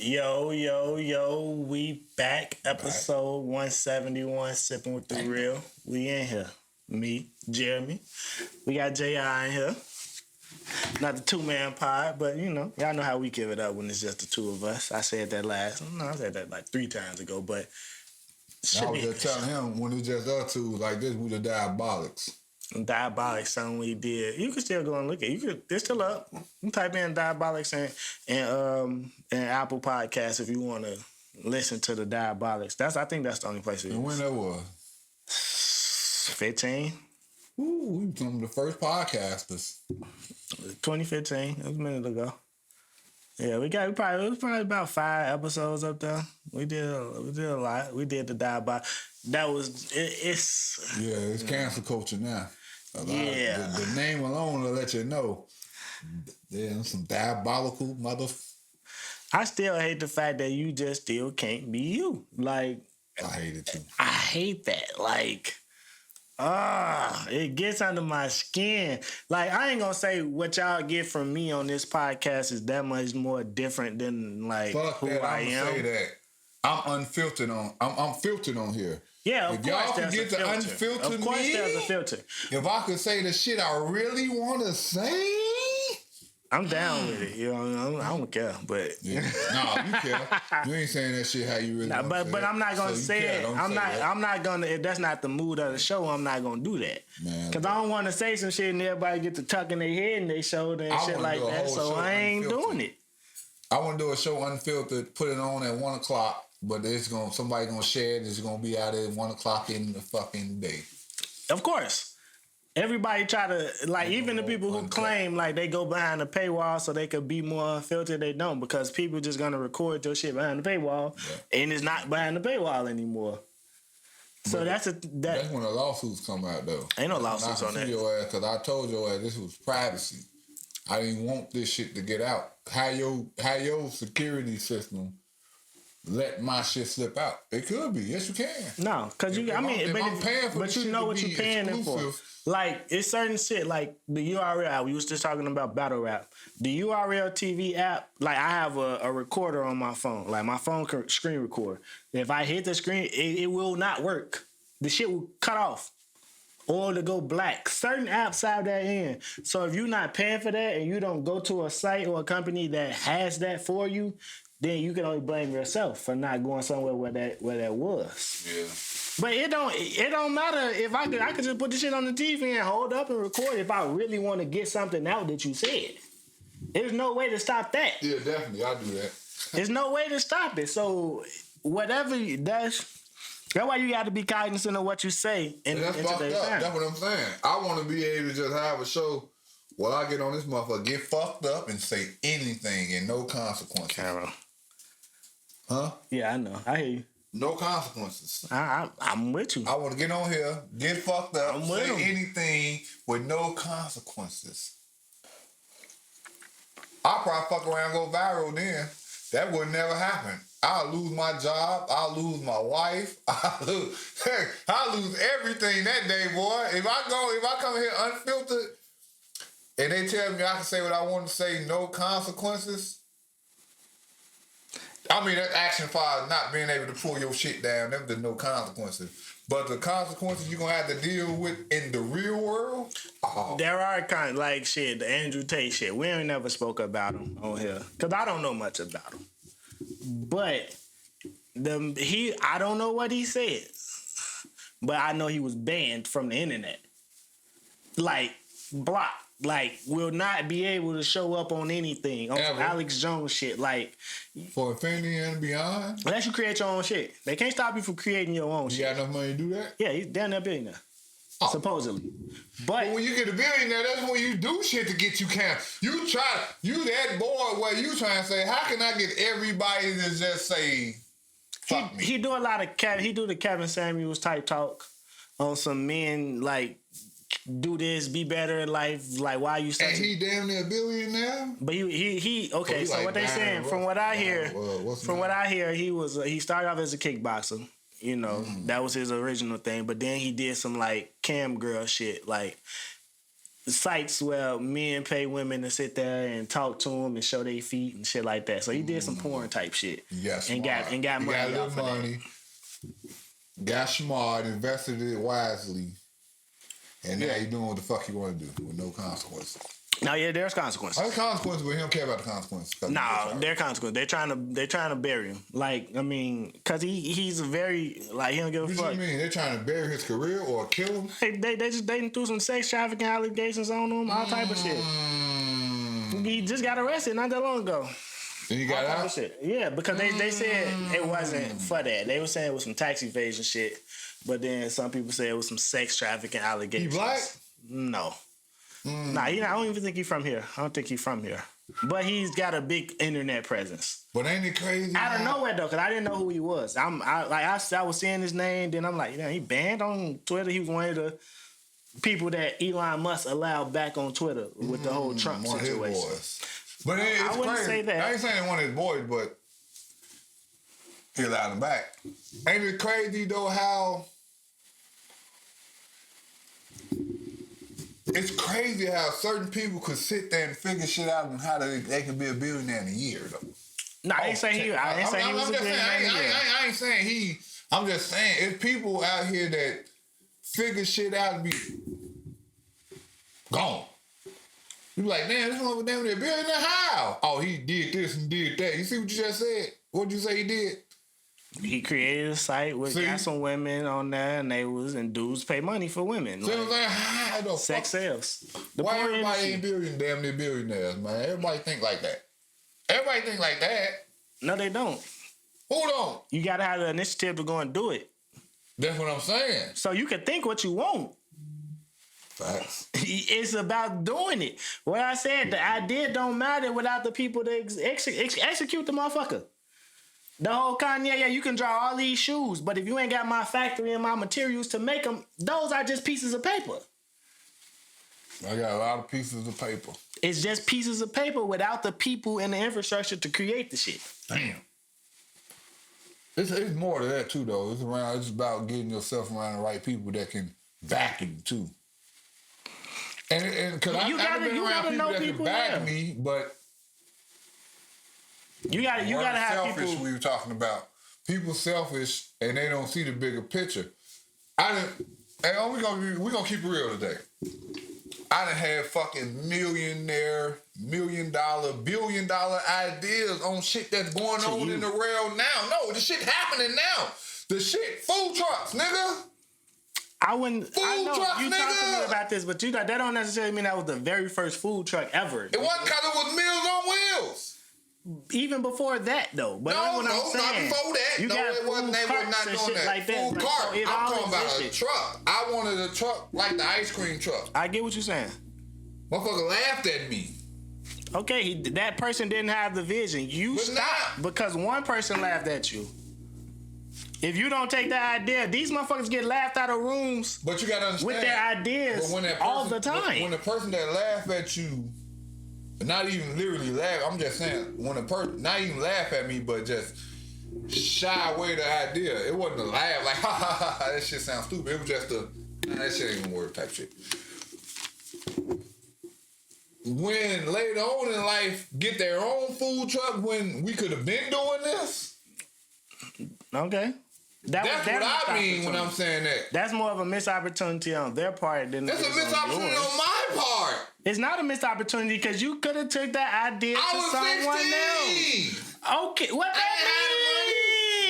Yo, we back. Episode 171, Sippin with the Real. We in here. Me, Jeremy. We got J.I. in here. Not the two-man pod, but y'all know how we give it up when it's just the two of us. I said that I said that like 3 times ago, but I was just telling him when it was just us two, like this, we the Diabolics. Diabolics, something we did. You can still go and look at it. It's still up. You can type in Diabolics and Apple Podcasts if you want to listen to the Diabolics. I think that's the only place it is. And when that was? 15. Ooh, we were some of the first podcasters. 2015. It was a minute ago. Yeah, it was probably about 5 episodes up there. We did a lot. We did the Diabolic. It's cancel culture now. Yeah. The name alone will let you know. There's some diabolical I still hate the fact that you just still can't be you. Like, I hate it too. I hate that. Like, it gets under my skin. Like, I ain't gonna say what y'all get from me on this podcast is that much more different than like Fuck who that, I am. Say that. I'm unfiltered on. I'm filtered on here. Yeah, if y'all could get to unfilter me, of course there's a filter. If I could say the shit I really want to say, I'm down with it. I don't care, but yeah. No, you care. You ain't saying that shit how you really. But I'm not gonna say it. I'm not gonna. If that's not the mood of the show, I'm not gonna do that. Because I don't want to say some shit and everybody get to tucking their head in their shoulder and shit like that. So I ain't doing it. I want to do a show unfiltered. Put it on at 1:00. But somebody gonna share it. It's gonna be out at 1:00 in the fucking day. Of course. Everybody try to, even the people who claim like they go behind the paywall so they could be more unfiltered, they don't, because people just gonna record your shit behind the paywall and it's not behind the paywall anymore. So that's when the lawsuits come out though. Ain't no lawsuits on that. Your ass, because I told your ass this was privacy. I didn't want this shit to get out. How your security system let my shit slip out? It could be. Yes, you can. No, because but you know what you're paying it for. Like, it's certain shit, like the URL. We was just talking about battle rap. The URL TV app, like I have a recorder on my phone. Like my phone can screen record. If I hit the screen, it will not work. The shit will cut off. Or to go black. Certain apps have that in. So if you're not paying for that and you don't go to a site or a company that has that for you, then you can only blame yourself for not going somewhere where that was. Yeah. But it don't matter if I could just put the shit on the TV and hold up and record if I really want to get something out that you said. There's no way to stop that. Yeah, definitely. I'll do that. There's no way to stop it. So whatever that's why you got to be cognizant of what you say in that's fucked today's up. time. That's what I'm saying. I want to be able to just have a show where I get on this motherfucker, get fucked up, and say anything and no consequences. Carol. Huh? Yeah, I know. I hear you. No consequences. I'm with you. I want to get on here, get fucked up, say anything with no consequences. I'll probably fuck around and go viral then. That would never happen. I'll lose my job. I'll lose my wife. I'll lose everything that day, boy. If I come here unfiltered and they tell me I can say what I want to say, no consequences. I mean, that's action for not being able to pull your shit down. There's no consequences. But the consequences you're going to have to deal with in the real world? Oh. There are kind of like shit, the Andrew Tate shit. We ain't never spoke about him on here. Because I don't know much about him. But I don't know what he said. But I know he was banned from the internet. Like, blocked. Like, will not be able to show up on anything. On Alex Jones shit. Like, for Infinity and beyond? Unless you create your own shit. They can't stop you from creating your own shit. You got enough money to do that? Yeah, he's down there billionaire. Supposedly. But when you get a billionaire, that's when you do shit to get you You that boy where you trying to say, how can I get everybody to just say, fuck me? He do a lot of he do the Kevin Samuels type talk on some men, like, do this, be better in life. Like, why you saying? And he damn near a billionaire. But he okay. So like what they saying? From what I hear, he started off as a kickboxer. That was his original thing. But then he did some like cam girl shit. Like sites where men pay women to sit there and talk to them and show their feet and shit like that. So he did some porn type shit. Yes, and got money. Got a little off of money. Got smart, invested it wisely, and now he doing what the fuck he want to do with no consequences. No, yeah, there's consequences. There's consequences, but he don't care about the consequences. No, there are consequences. They're trying to bury him. Like, I mean, cause he's a very like he don't give a fuck. What you mean? They're trying to bury his career or kill him? They just threw some sex trafficking allegations on him, all type of shit. He just got arrested not that long ago. And he got out? Shit. Yeah, because they said it wasn't for that. They were saying it was some tax evasion shit, but then some people said it was some sex trafficking allegations. He black? No. Nah, I don't even think he's from here. I don't think he's from here. But he's got a big internet presence. But ain't it crazy? Out of nowhere though, because I didn't know who he was. I was seeing his name, then I'm like, yeah, he banned on Twitter. He was one of the people that Elon Musk allowed back on Twitter with the whole Trump situation. But it's I wouldn't crazy. say that. I ain't saying one of his boys, but he allowed him back. Ain't it crazy though how it's crazy how certain people could sit there and figure shit out on how they can be a billionaire in a year though. No, I ain't saying he was a billionaire. I ain't saying he. I'm just saying it's people out here that figure shit out and be gone. You be like, damn, this motherfucker damn near a billionaire. How? Oh, he did this and did that. You see what you just said? What'd you say he did? He created a site with got some women on there, and dudes pay money for women. See what I'm saying? How the sex sales. Why everybody ain't damn near billionaires, man? Everybody think like that. Everybody think like that. No, they don't. Who don't? You gotta have the initiative to go and do it. That's what I'm saying. So you can think what you want. Facts. It's about doing it. What I said, the idea don't matter without the people to execute the motherfucker. The whole Kanye, yeah, you can draw all these shoes, but if you ain't got my factory and my materials to make them, those are just pieces of paper. I got a lot of pieces of paper. It's just pieces of paper without the people and the infrastructure to create the shit. Damn. It's more to that too, though. It's about getting yourself around the right people that can back you too. And because I've been around people that can back me, but you gotta have selfish people. We were talking about people selfish and they don't see the bigger picture. We're gonna keep it real today. I done had fucking millionaire, $1 million, $1 billion ideas on shit that's going on in the world now. No, the shit happening now. The shit, food trucks, nigga. I wouldn't. Food I know trucks, you nigga. talked to me about this, but that don't necessarily mean that was the very first food truck ever. It wasn't because it was Meals on Wheels. Even before that, though. But No, I'm not saying. before that. You No, got it wasn't. They was not doing that. like that. Food cart. So I'm talking about a truck. I wanted a truck like the ice cream truck. I get what you're saying. Motherfucker laughed at me. Okay, that person didn't have the vision. You stopped because one person laughed at you. If you don't take that idea, these motherfuckers get laughed out of rooms. But you gotta understand with their ideas all the time. When the person that laugh at you, not even literally laugh, I'm just saying, when a person not even laugh at me, but just shy away the idea. It wasn't a laugh like ha ha ha ha. That shit sounds stupid. It was just that shit ain't gonna work type shit. When later on in life get their own food truck, when we could have been doing this. Okay. That's what I mean when I'm saying that. That's more of a missed opportunity on their part than it's a missed opportunity on my part. It's not a missed opportunity because you could have took that idea to someone 16. else. Okay, what that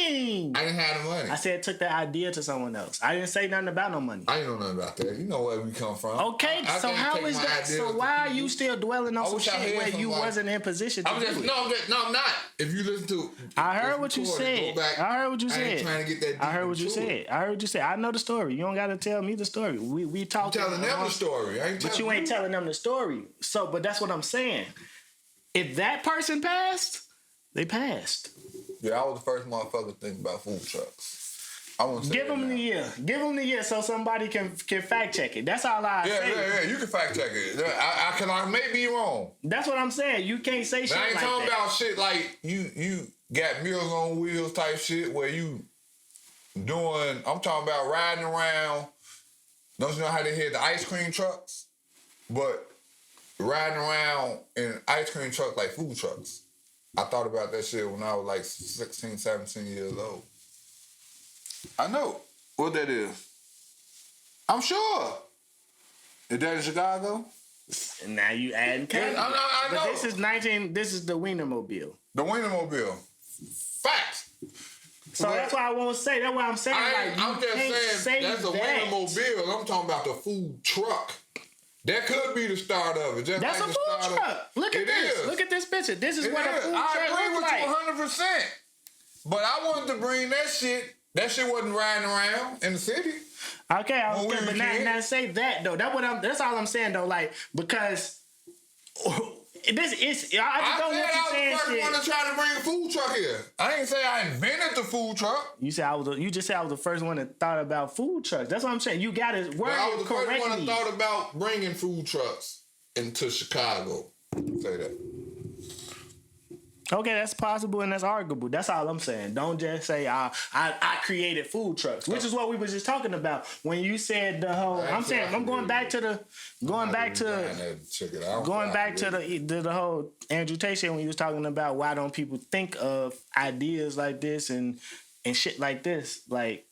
mean? I didn't have the money. I said took that idea to someone else. I didn't say nothing about no money. I didn't know nothing about that. You know where we come from. Okay, so how is that? So why are you still dwelling on some shit where you wasn't in position to do it? No, I'm not. If you listen to, I heard what you said. I heard what you said. I ain't trying to get that. I heard what you said. I heard what you said. I know the story. You don't got to tell me the story. We talking. I'm telling them the story. But you ain't telling them the story. So, but that's what I'm saying. If that person passed, they passed. Yeah, I was the first motherfucker thinking about food trucks. I want to give them the year. Give them the year so somebody can fact check it. That's all I say. Yeah. You can fact check it. I may be wrong. That's what I'm saying. You can't say shit like that. I ain't talking about shit like you got Meals on Wheels type shit where you doing. I'm talking about riding around. Don't you know how they had the ice cream trucks? But riding around in ice cream trucks like food trucks, I thought about that shit when I was like 16, 17 years old. I know what that is. I'm sure. Is that in Chicago? And now you adding candy. I know. But this is the Wienermobile. The Wienermobile. Facts. So that's why I won't say. That's why I'm saying. I'm just saying that's a Wienermobile. I'm talking about the food truck. That could be the start of it. Just that's like a food truck. Look at this. Look at this picture. This is what a food truck looks like. I agree with you 100%. But I wanted to bring that shit. That shit wasn't riding around in the city. Okay, but now say that though. That's all I'm saying though. Like because this is I just don't want you saying shit. I was the first one to try to bring a food truck here. I didn't say I invented the food truck. You just said I was the first one that thought about food trucks. That's what I'm saying. You got it worded correctly. I was the first one that thought about bringing food trucks into Chicago. Say that. Okay, that's possible and that's arguable. That's all I'm saying. Don't just say I created food trucks, which is what we were just talking about when you said the whole. I'm going back to the whole Andrew Tate shit when he was talking about why don't people think of ideas like this and shit like this. Like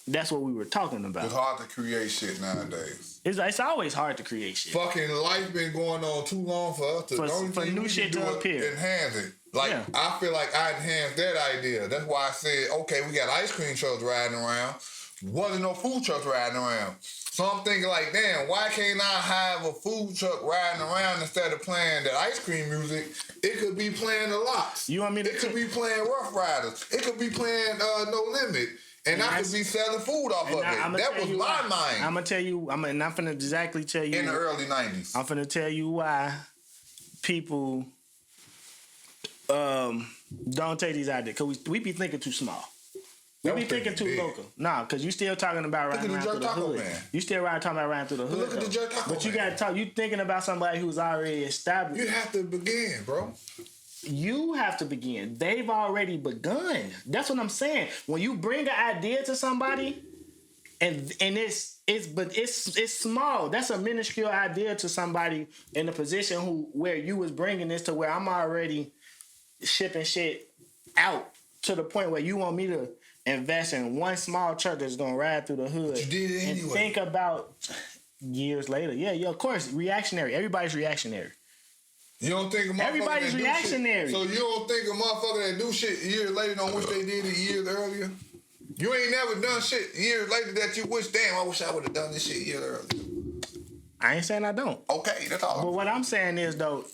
that's what we were talking about. It's hard to create shit nowadays. It's always hard to create shit. Fucking life been going on too long for us for new shit to appear. Enhance it. Like, yeah. I feel like I enhanced that idea. That's why I said, okay, we got ice cream trucks riding around. Wasn't no food trucks riding around. So I'm thinking like, damn, why can't I have a food truck riding around instead of playing that ice cream music? It could be playing the Lox. You want me to? It could be playing Rough Riders. It could be playing No Limit. And I could be selling food off of it. That was my mind. I'm going to tell you, I'm finna exactly tell you. In the early 90s. I'm finna tell you why people don't take these ideas. Because we be thinking too small. We be thinking too local. Nah, because you still talking about riding around through the hood. Man. You still talking about riding through the hood. Look at the Jerk Taco But you got to talk. You thinking about somebody who's already established. You have to begin, bro. You have to begin. They've already begun. That's what I'm saying. When you bring an idea to somebody, and it's small. That's a minuscule idea to somebody in a position where you was bringing this to where I'm already shipping shit out to the point where you want me to invest in one small truck that's gonna ride through the hood. But you did it anyway. And think about years later. Yeah, of course, reactionary. Everybody's reactionary. You don't think a motherfucker everybody's that reactionary. So you don't think a motherfucker that do shit years later don't wish they did it years earlier? You ain't never done shit years later that you wish, damn, I wish I would have done this shit years earlier. I ain't saying I don't. Okay, that's all. But what I'm saying is though,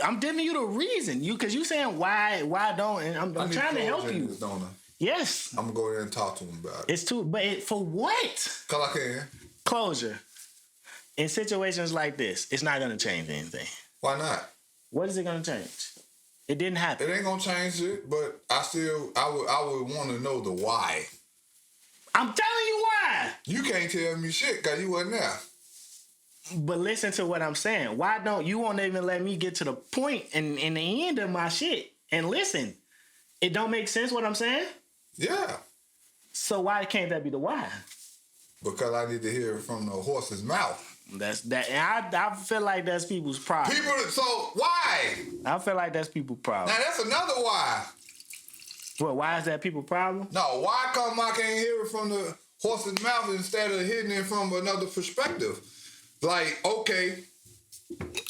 I'm giving you the reason. Because you saying why don't, and I'm trying to help you. This, don't I? Yes. I'm gonna go there and talk to him about it. It's too, but for what? Cause I can. Closure. In situations like this, it's not gonna change anything. Why not? What is it gonna change? It didn't happen. It ain't gonna change it, but I would want to know the why. I'm telling you why. You can't tell me shit because you wasn't there. But listen to what I'm saying. Why don't you won't even let me get to the point and in the end of my shit and listen? It don't make sense what I'm saying? Yeah. So why can't that be the why? Because I need to hear it from the horse's mouth. That's that. And I feel like that's people's problem. So why? I feel like that's people's problem. Now that's another why. Well, why is that people's problem? No, why come I can't hear it from the horse's mouth instead of hearing it from another perspective? Like, okay.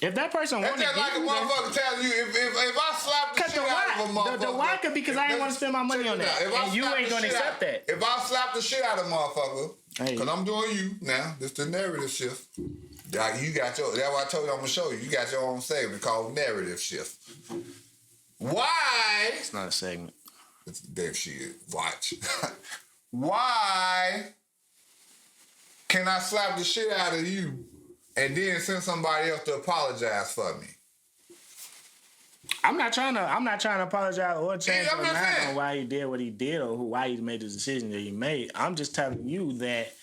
If that person wanted to that's like a motherfucker telling you, if I slap the shit out of a motherfucker. The why could be because I ain't want to spend my money on that. And you ain't going to accept that. If I slap the shit out of a motherfucker, because I'm doing you now, this the narrative shift. You got your, that's what I told you I'm going to show you. You got your own segment called narrative shift. Why? It's not a segment. It's damn shit. Watch. Why can I slap the shit out of you and then send somebody else to apologize for me? I'm not trying to apologize or change my mind on why he did what he did or why he made the decision that he made. I'm just telling you that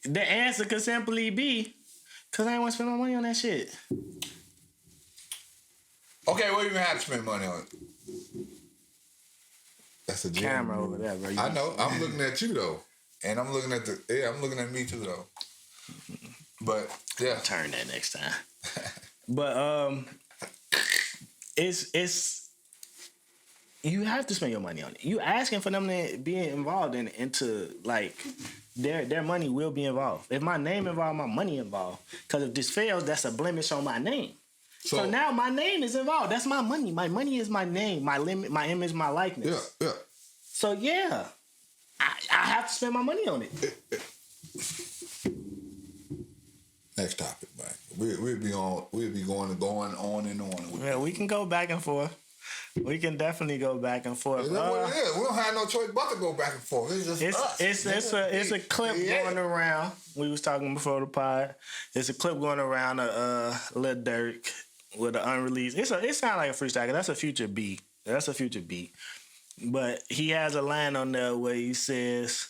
the answer could simply be because I ain't want to spend my money on that shit. Okay, well, you even have to spend money on it. That's a camera over there, bro. I know. I'm looking at you though, and I'm looking at I'm looking at me too though. But yeah, turn that next time. But it's you have to spend your money on it. You asking for them to be involved in it, into like their money will be involved. If my name involved, my money involved. Because if this fails, that's a blemish on my name. So now my name is involved. That's my money. My money is my name, my limit, my image, my likeness. Yeah. So yeah, I have to spend my money on it. Next topic, man. We'll be going on and on. Yeah, we can go back and forth. We can definitely go back and forth. That's what it is. We don't have no choice but to go back and forth. It's just us. It's a clip going around. We was talking before the pod. It's a clip going around Lil Durk with an unreleased. It sounds like a freestyle. That's a future beat. But he has a line on there where he says,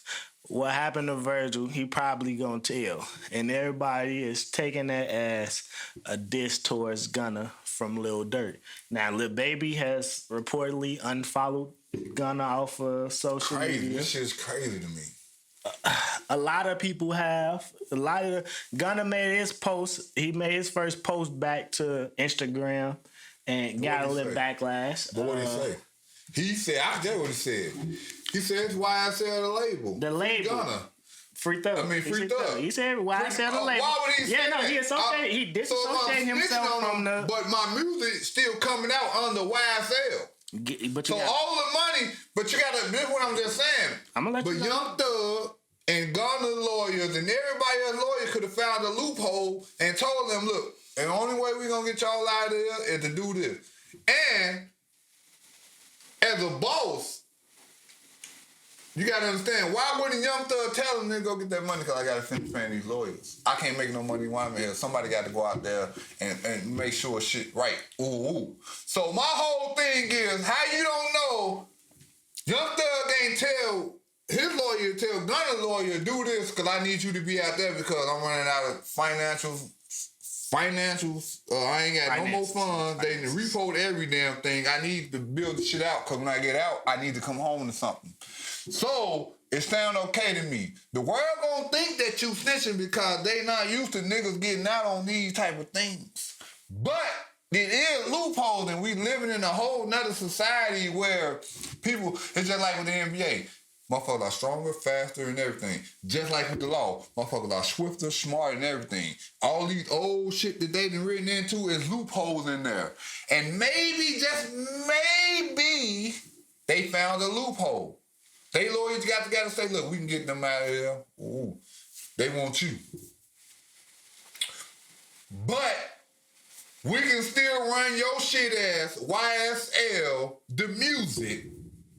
"What happened to Virgil, he probably gonna tell." And everybody is taking that as a diss towards Gunna from Lil Durk. Now, Lil Baby has reportedly unfollowed Gunna off of social media. This shit's crazy to me. A lot of people have. Gunna made his post. He made his first post back to Instagram and got a little backlash. But what did he say? He said, I forget what he said. He said, it's why I sell the label. The label. Gunna. Free Thug. Free Thug. He said, why I sell the label. Why would he say that? He disassociated himself from the... But my music still coming out under YSL. But so all the money, but you gotta, this is what I'm just saying. I'm gonna let you know. Young Thug and Gunna lawyers and everybody else lawyer could have found a loophole and told them, look, and the only way we're gonna get y'all out of here is to do this. And as a boss, you gotta understand, why wouldn't Young Thug tell them to go get that money? Because I gotta finish paying these lawyers. I can't make no money while I'm here. Somebody got to go out there and make sure shit right. Ooh. So my whole thing is, how you don't know, Young Thug ain't tell his lawyer, tell Gunna's lawyer, do this because I need you to be out there because I'm running out of financials. I ain't got no more funds. They repoed every damn thing. I need to build the shit out because when I get out, I need to come home to something. So it sound okay to me. The world gonna think that you snitching because they not used to niggas getting out on these type of things. But it is loopholes, and we living in a whole nother society where people, it's just like with the NBA. Motherfuckers are stronger, faster, and everything. Just like with the law. Motherfuckers are swifter, smarter, and everything. All these old shit that they done written into is loopholes in there. And maybe, just maybe, they found a loophole. They lawyers got together and say, look, we can get them out of here. Ooh, they want you. But we can still run your shit ass, YSL, the music,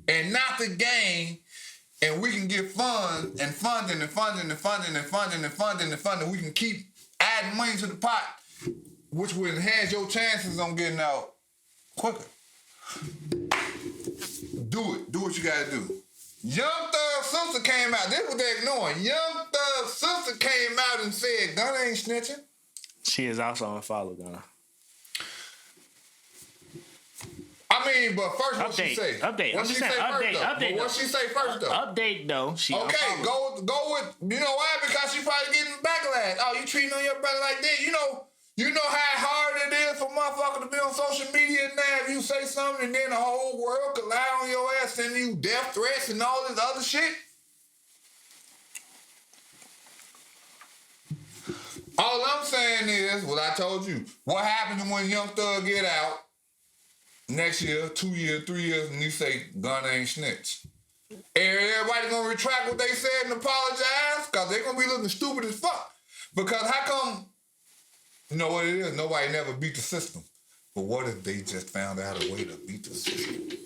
and not the game. And we can get funds and funding. We can keep adding money to the pot, which will enhance your chances on getting out quicker. Do it. Do what you gotta do. Young Thug's sister came out. This is what they're ignoring. Young Thug's sister came out and said, Gunna ain't snitching. She is also unfollowed Gunna. I mean, but first, what she say? Update. What she say first, though? What she say first, though? Update, though. Okay, go with, you know why? Because she probably getting backlash. Oh, you treating on your brother like that. You know how hard it is for motherfuckers to be on social media now. If you say something and then the whole world could lie on your ass, sending you death threats and all this other shit. All I'm saying is, what I told you. What happens when Young Thug get out next year, 2 years, 3 years, and you say Gunna ain't snitch? Everybody gonna retract what they said and apologize? Because they gonna be looking stupid as fuck. Because how come, you know what it is? Nobody never beat the system. But what if they just found out a way to beat the system?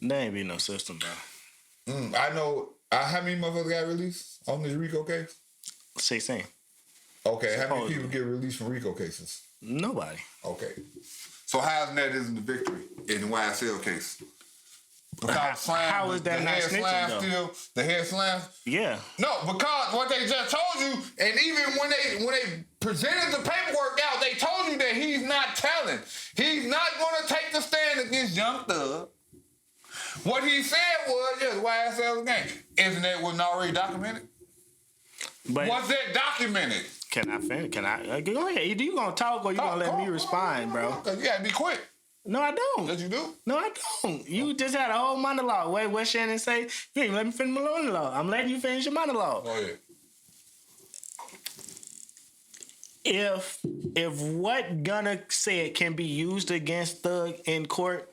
There ain't be no system, bro. I know. How many motherfuckers got released on this RICO case? 16. Okay, how many people get released from RICO cases? Nobody. Okay. So how's that isn't the victory in the YSL case? Because how is that not snitching, though? The head slam? Yeah. No, because what they just told you, and even when they presented the paperwork out, they told you that he's not telling. He's not going to take the stand against Young Thug. What he said was, yes, YSL's game. Isn't that wasn't already documented? But was that documented? can I finish? Can I go ahead? Either you gonna talk or you gonna let me respond, bro? You gotta be quick. No, I don't. Yes, you do. No, I don't. You just had a whole monologue. Wait, what Shannon say? You ain't let me finish my monologue. I'm letting you finish your monologue. Go ahead. If what Gunna said can be used against Thug in court,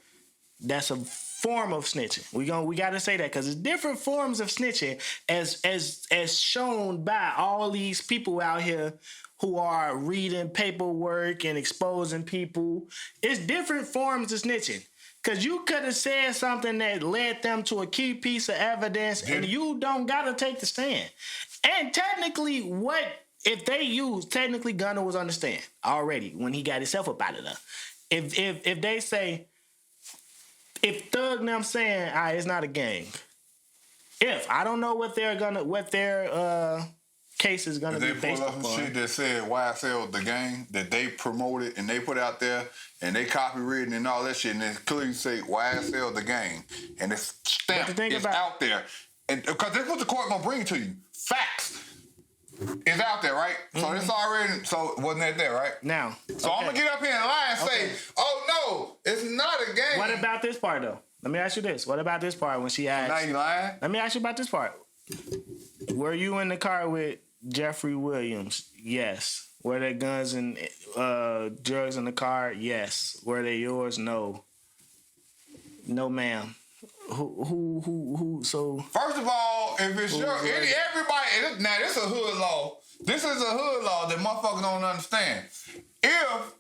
that's a form of snitching. We gotta say that because it's different forms of snitching as shown by all these people out here who are reading paperwork and exposing people. It's different forms of snitching. Cause you could have said something that led them to a key piece of evidence, and you don't gotta take the stand. And technically, if they used, technically Gunna was on the stand already when he got himself up out of there. If they say, if Thug and them saying, all right, it's not a gang. If I don't know what their case is gonna be based upon. They pull up some shit that said YSL the gang that they promoted and they put out there and they copywritten and all that shit and they clearly say YSL the gang and it's stamped, it's out there. And because that's what the court gonna bring to you. Facts. It's out there, right? Mm-hmm. So it's already, so wasn't that there, right? Now. So I'm gonna get up here and lie and say, oh no, it's not a gang. What about this part though? Let me ask you this. What about this part when she asked? Now you lying? Let me ask you about this part. Were you in the car with Jeffrey Williams? Yes. Were there guns and drugs in the car? Yes. Were they yours? No. No, ma'am. Who? So first of all, if it's everybody. Now this is a hood law. This is a hood law that motherfuckers don't understand. If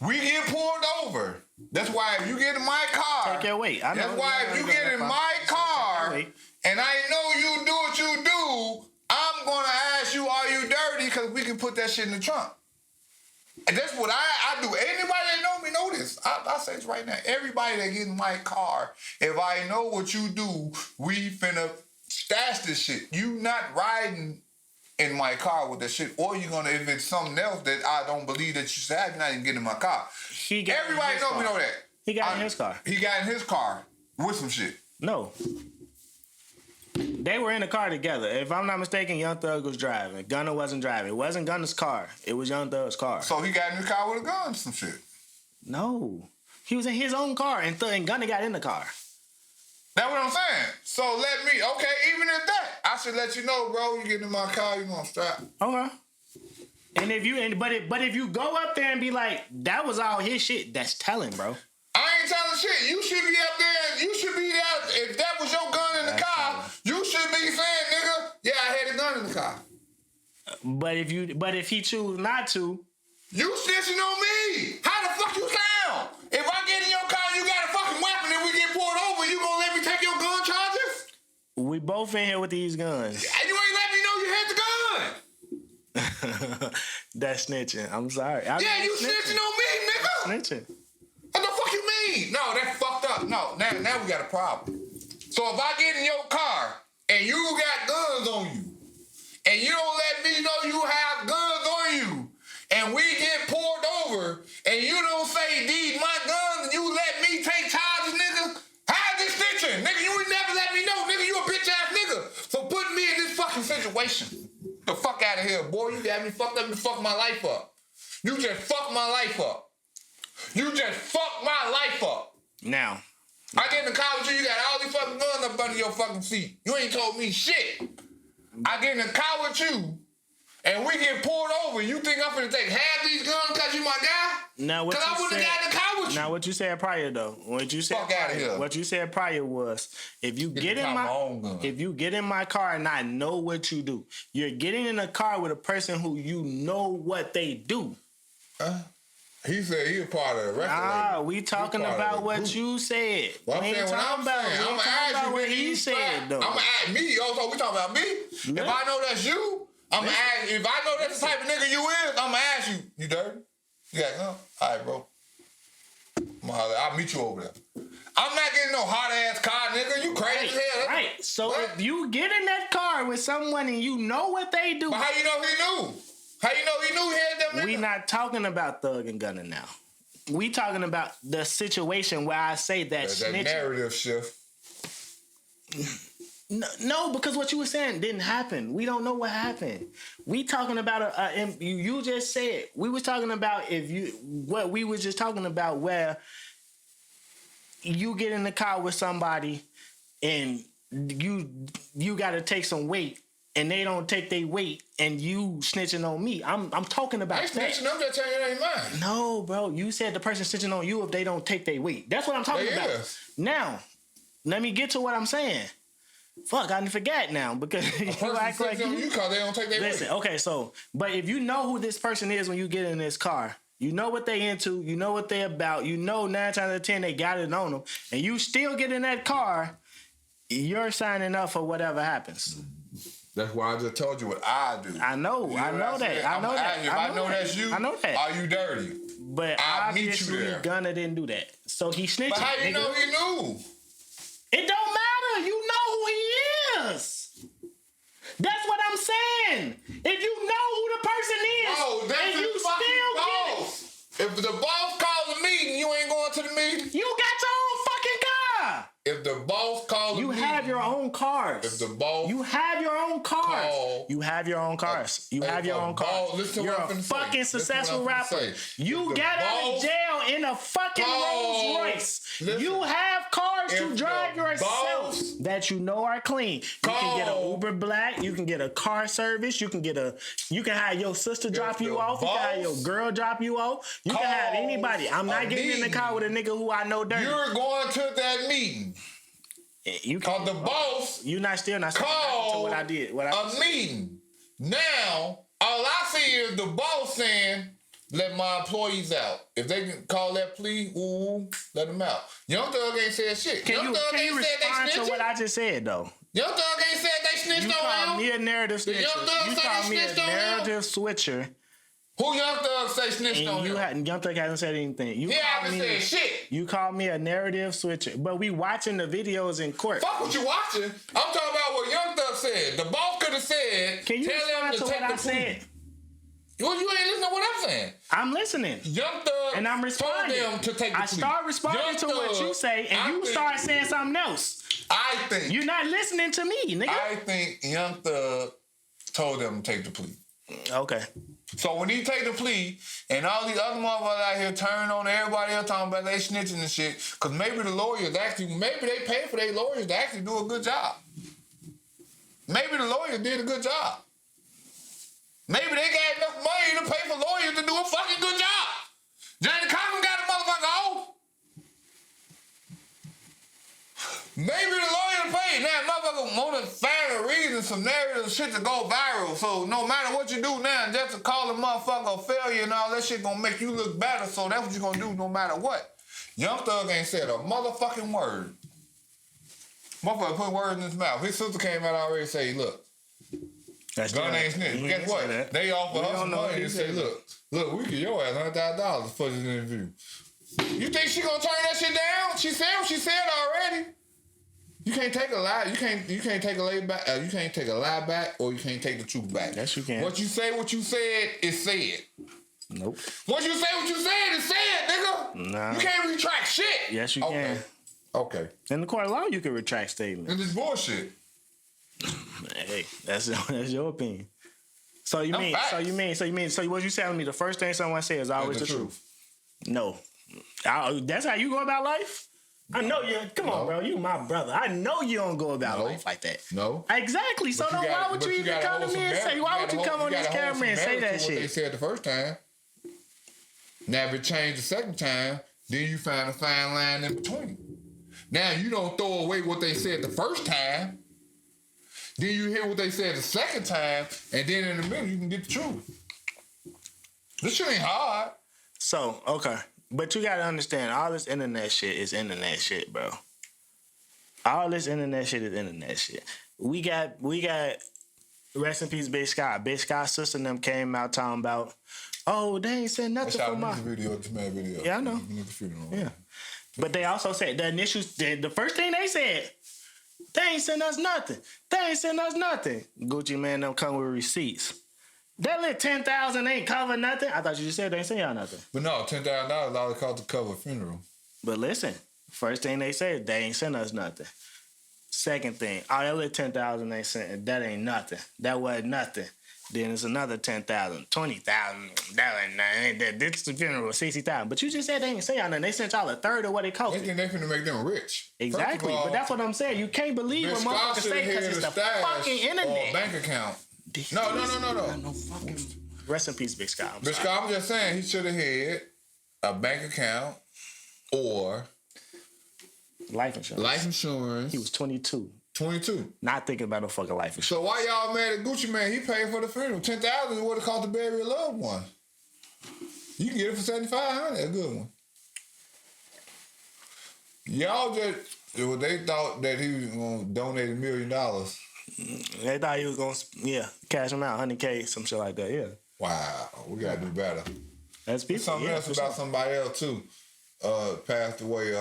we get pulled over, that's why if you get in my car, take your weight. I know. That's why if you get in my car and I know you do what you do, I'm gonna ask you, are you dirty? Because we can put that shit in the trunk. And that's what I do. Anybody that know me know this. I'll say this right now. Everybody that get in my car, if I know what you do, we finna stash this shit. You not riding in my car with that shit, or you gonna, if it's something else that I don't believe that you should have, you're not even getting in my car. Everybody know me know that. He got in his car. He got in his car with some shit. No. They were in the car together. If I'm not mistaken, Young Thug was driving. Gunna wasn't driving. It wasn't Gunna's car. It was Young Thug's car. So he got in the car with a gun or some shit? No. He was in his own car, and Gunna got in the car. That's what I'm saying. So even at that, I should let you know, bro, you get in my car, you gonna strap. Okay. And if you go up there and be like, that was all his shit, that's telling, bro. I ain't telling shit. You should be up there. You should be there. If that was your gun in the car, you should be saying, nigga, yeah, I had a gun in the car. But if he choose not to, you snitching on me. How the fuck you sound? If I get in your car and you got a fucking weapon and we get pulled over, you gonna let me take your gun charges? We both in here with these guns. And you ain't let me know you had the gun. That's snitching. I'm sorry. You snitching on me, nigga. Snitching. What the fuck you mean? No, that's fucked up. No, now we got a problem. So if I get in your car and you got guns on you, and you don't let me know you have guns on you, and we get pulled over, and you don't say, these my guns, and you let me take charges, nigga, how's this snitching? Nigga, you would never let me know, nigga, you a bitch-ass nigga for putting me in this fucking situation. The fuck out of here, boy. You got me fucked up and fucked my life up. You just fucked my life up. You just fucked my life up. Now. I get in the car with you got all these fucking guns up under your fucking seat. You ain't told me shit. I get in the car with you, and we get pulled over. You think I'm finna take half these guns because you my guy? Now what? Because I wouldn't have got in the car with you. Now what you said prior though? What you said? Fuck out of here. What you said prior was if you get in my car and I know what you do, you're getting in a car with a person who you know what they do. He said he a part of the record. We talking about what you said. Well, I'm saying what I'm saying. I'm gonna ask you what he said though. I'm gonna ask me. Also, we talking about me. Yeah. If I know that's you, I'm gonna ask. If I know that's the type of nigga you is, I'm gonna ask you. You dirty? You got gun? All right, bro. I'll meet you over there. I'm not getting no hot ass car, nigga. You crazy as hell. Right. So if you get in that car with someone and you know what they do, but how you know he knew? How you know he knew he had them niggas? We not talking about Thug and Gunna now. We talking about the situation where I say that snitching. That narrative shift. No, because what you were saying didn't happen. We don't know what happened. We talking about you just said we was talking about what we was just talking about where you get in the car with somebody and you got to take some weight and they don't take their weight and you snitching on me. I'm talking about that. Snitching, I'm just telling you that ain't mine. No, bro, you said the person snitching on you if they don't take their weight. That's what I'm talking about. Now, let me get to what I'm saying. Fuck, I forgot now because you act like you cause they don't take their weight. Listen, okay, so but if you know who this person is when you get in this car, you know what they into, you know what they about, you know 9 times out of 10 they got it on them, and you still get in that car, you're signing up for whatever happens. That's why I just told you what I do. I know that. I know that. If I know that's you, I know that. Are you dirty? But I'll meet you obviously there. Gunna didn't do that. So he snitched. But how you know he knew? It don't matter. You know who he is. That's what I'm saying. If you know who the person is, oh, that's and you still boss. If the boss calls a meeting, you ain't going to the meeting. You got your own fucking car. If the boss calls a meeting, you have your own cars. If the boss, you have your own cars. You have your own cars. You have your own cars. You're a fucking successful rapper. You got out of jail in a fucking Rolls Royce. You have cars to drive yourself that you know are clean. You can get an Uber Black. You can get a car service. You can have your sister drop you off. You can have your girl drop you off. You can have anybody. I'm not getting in the car with a nigga who I know dirty. You're going to that meeting. You called the boss. You not still not called to what I did. A meeting. Now, all I see is the boss saying, "Let my employees out. If they can call that plea, let them out." Young Thug ain't said shit. Can you respond to what I just said though? Young Thug ain't said they snitched on him. You call me a narrative switcher. You call me a narrative switcher. Who Young Thug say snitched on him? Young Thug hasn't said anything. He haven't said shit. You call me a narrative switcher. But we watching the videos in court. Fuck what you watching. I'm talking about what Young Thug said. The boss could have said, can you respond to what I said? Well, you ain't listening to what I'm saying. I'm listening. Young Thug and I'm responding. Told them to take the plea. I start responding to what you say, and you start saying something else. I think. You're not listening to me, nigga. I think Young Thug told them to take the plea. Okay. So when he take the plea, and all these other motherfuckers out here turn on everybody else talking about they snitching and shit, because maybe the lawyers maybe they pay for their lawyers to actually do a good job. Maybe the lawyers did a good job. Maybe they got enough money to pay for lawyers to do a fucking good job. Johnny Cochran got a motherfucker off. Maybe the lawyer paid. Now, motherfucker want to find a reason, some narrative shit to go viral. So no matter what you do now, just to call a motherfucker a failure and all that shit gonna make you look better. So that's what you gonna do no matter what. Young Thug ain't said a motherfucking word. Motherfucker put words in his mouth. His sister came out already and say, look, Gun ain't snitch. But guess what? They offer us some money and say, look, we get your ass $100,000 for this interview. You think she gonna turn that shit down? She said what she said already. You can't take a lie. You can't take a lie back. You can't take a lie back, or you can't take the truth back. Yes, you can. What you said is said. Nope. Once you say what you said is said, nigga. Nah. You can't retract shit. Yes, you can. Okay. In the court of law, you can retract statements. And this bullshit. Hey, that's your opinion. So what you telling me? The first thing someone says is always the truth. No, that's how you go about life. I know you. Come on, bro. You my brother. I know you don't go about life like that. No. Exactly. So then why would you even come to me and say? Why would you come on this camera and say that shit? What they said the first time. Now if it changed the second time, then you find a fine line in between. Now you don't throw away what they said the first time. Then you hear what they said the second time, and then in the middle you can get the truth. This shit ain't hard. So, okay. But you gotta understand, all this internet shit is internet shit, bro. All this internet shit is internet shit. We got rest in peace, Big Sky. Big Sky's sister and them came out talking about, oh, they ain't said nothing for my video. Yeah, I know. Yeah. But they also said the first thing they said, they ain't send us nothing. They ain't send us nothing. Gucci man don't come with receipts. That little 10,000 ain't cover nothing. I thought you just said they ain't send y'all nothing. But no, $10,000 all it cost to cover a funeral. But listen, first thing they said, they ain't send us nothing. Second thing, oh, that little 10,000 ain't sent. That ain't nothing. That wasn't nothing. Then it's another 10,000, 20,000. That ain't nothing. This the funeral, 60,000. But you just said they ain't say y'all nothing. They sent y'all a third of what it cost. They think they finna make them rich. Exactly, All, but that's what I'm saying. You can't believe what motherfuckers say because it's the fucking internet. Or bank account. No. No fucking. Rest in peace, Big Scott. Big Scott, I'm just saying he should have had a bank account or life insurance. Life insurance. He was 22. 22. Not thinking about no fucking life insurance. So why y'all mad at Gucci Mane? He paid for the funeral. 10,000 is what it cost to bury a loved one. You can get it for 7,500. A good one. Y'all just they thought that he was gonna donate $1 million. They thought he was gonna cash him out, 100K, some shit like that. Yeah. Wow, we gotta do better. That's people. Something else about somebody else too. Passed away.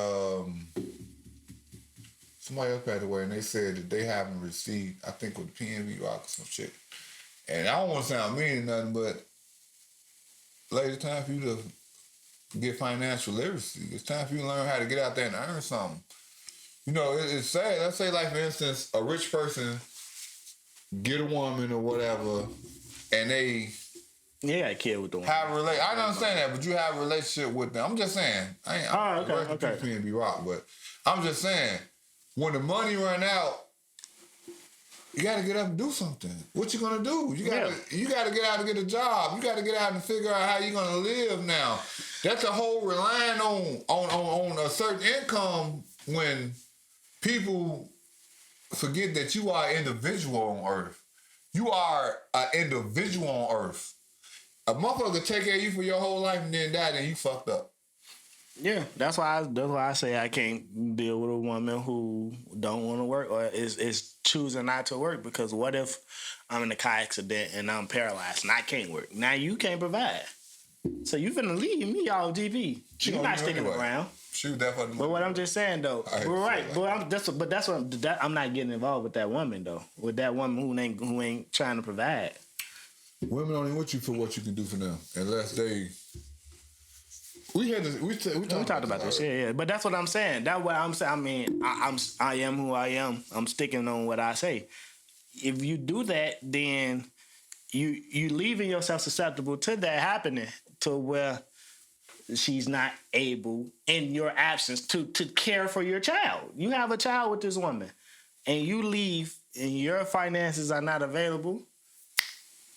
Somebody else passed away, and they said that they haven't received, I think, with PNB Rock or some shit. And I don't want to sound mean or nothing, but lady, it's time for you to get financial literacy. It's time for you to learn how to get out there and earn something. You know, it's sad. Let's say, like, for instance, a rich person get a woman or whatever, and they got a kid with the woman. I don't understand that, but you have a relationship with them. I'm just saying. I'm okay. PNB Rock, but I'm just saying, when the money run out, you gotta get up and do something. What you gonna do? You gotta get out and get a job. You gotta get out and figure out how you gonna live now. That's a whole relying on a certain income when people forget that you are an individual on earth. You are an individual on earth. A motherfucker could take care of you for your whole life and then die, then you fucked up. Yeah, that's why I say I can't deal with a woman who don't want to work or is choosing not to work, because what if I'm in a car accident and I'm paralyzed and I can't work? Now you can't provide. So you finna leave me all GP. You're not sticking around. Shoot, definitely. But what I'm just saying though, we're right. But that's what I'm not getting involved with that woman though. With that woman who ain't trying to provide. Women only want you for what you can do for them, unless they. We talked about this, yeah. But that's what I'm saying. That's what I'm saying. I mean, I am who I am. I'm sticking on what I say. If you do that, then you leaving yourself susceptible to that happening, to where she's not able in your absence to care for your child. You have a child with this woman, and you leave, and your finances are not available.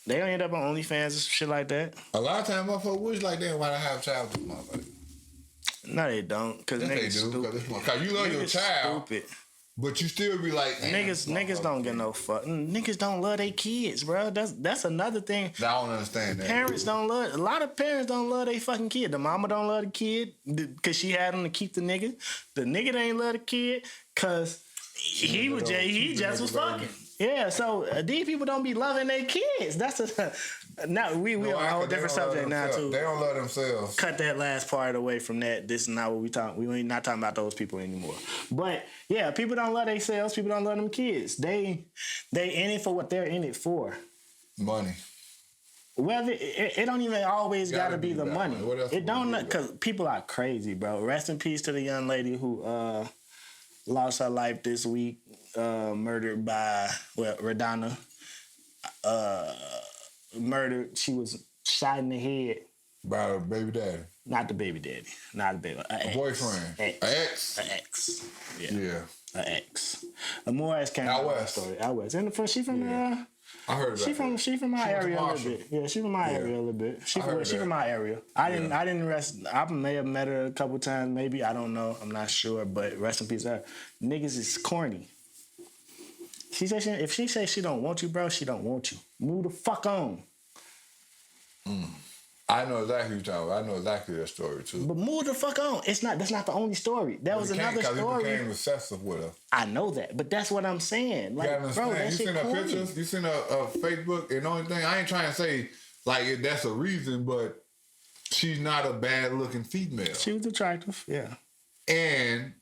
They don't end up on OnlyFans and shit like that. A lot of times, motherfuckers wish like they want to have a child with this motherfucker. No, they don't. Because niggas stupid. Because you love your child, stupid. But you still be like, niggas don't get no fuck. Niggas don't love their kids, bro. That's another thing. I don't understand that. Parents don't love. A lot of parents don't love their fucking kid. The mama don't love the kid because she had him to keep the nigga. The nigga ain't love the kid because he just was fucking. Yeah, so these people don't be loving their kids. That's we on a whole different subject now too. They don't love themselves. Cut that last part away from that. This is not what we talk. We ain't not talking about those people anymore. But yeah, people don't love themselves. People don't love them kids. They in it for what they're in it for. Money. Whether it don't even always gotta be the money. It don't, because people are crazy, bro. Rest in peace to the young lady who lost her life this week. Murdered by Radonna. Murdered. She was shot in the head by her baby daddy. Not the baby daddy. Not a baby. A boyfriend. An ex. An ex. Yeah. An ex. More came out west. Story. Out west. And she from I heard about she from my area a little bit. Yeah, she from my area a little bit. She from my area. I didn't rest. I may have met her a couple times, maybe. I don't know. I'm not sure. But rest in peace to her. Niggas is corny. She said if she says she don't want you, bro, she don't want you. Move the fuck on. I know exactly what you're talking about. I know exactly that story too. But move the fuck on. That's not the only story. There was another story. He became obsessive with her. I know that, but that's what I'm saying. Like, bro, that shit corny. Pictures? You seen a Facebook, and the only thing I ain't trying to say like that's a reason, but she's not a bad looking female. She was attractive, yeah. And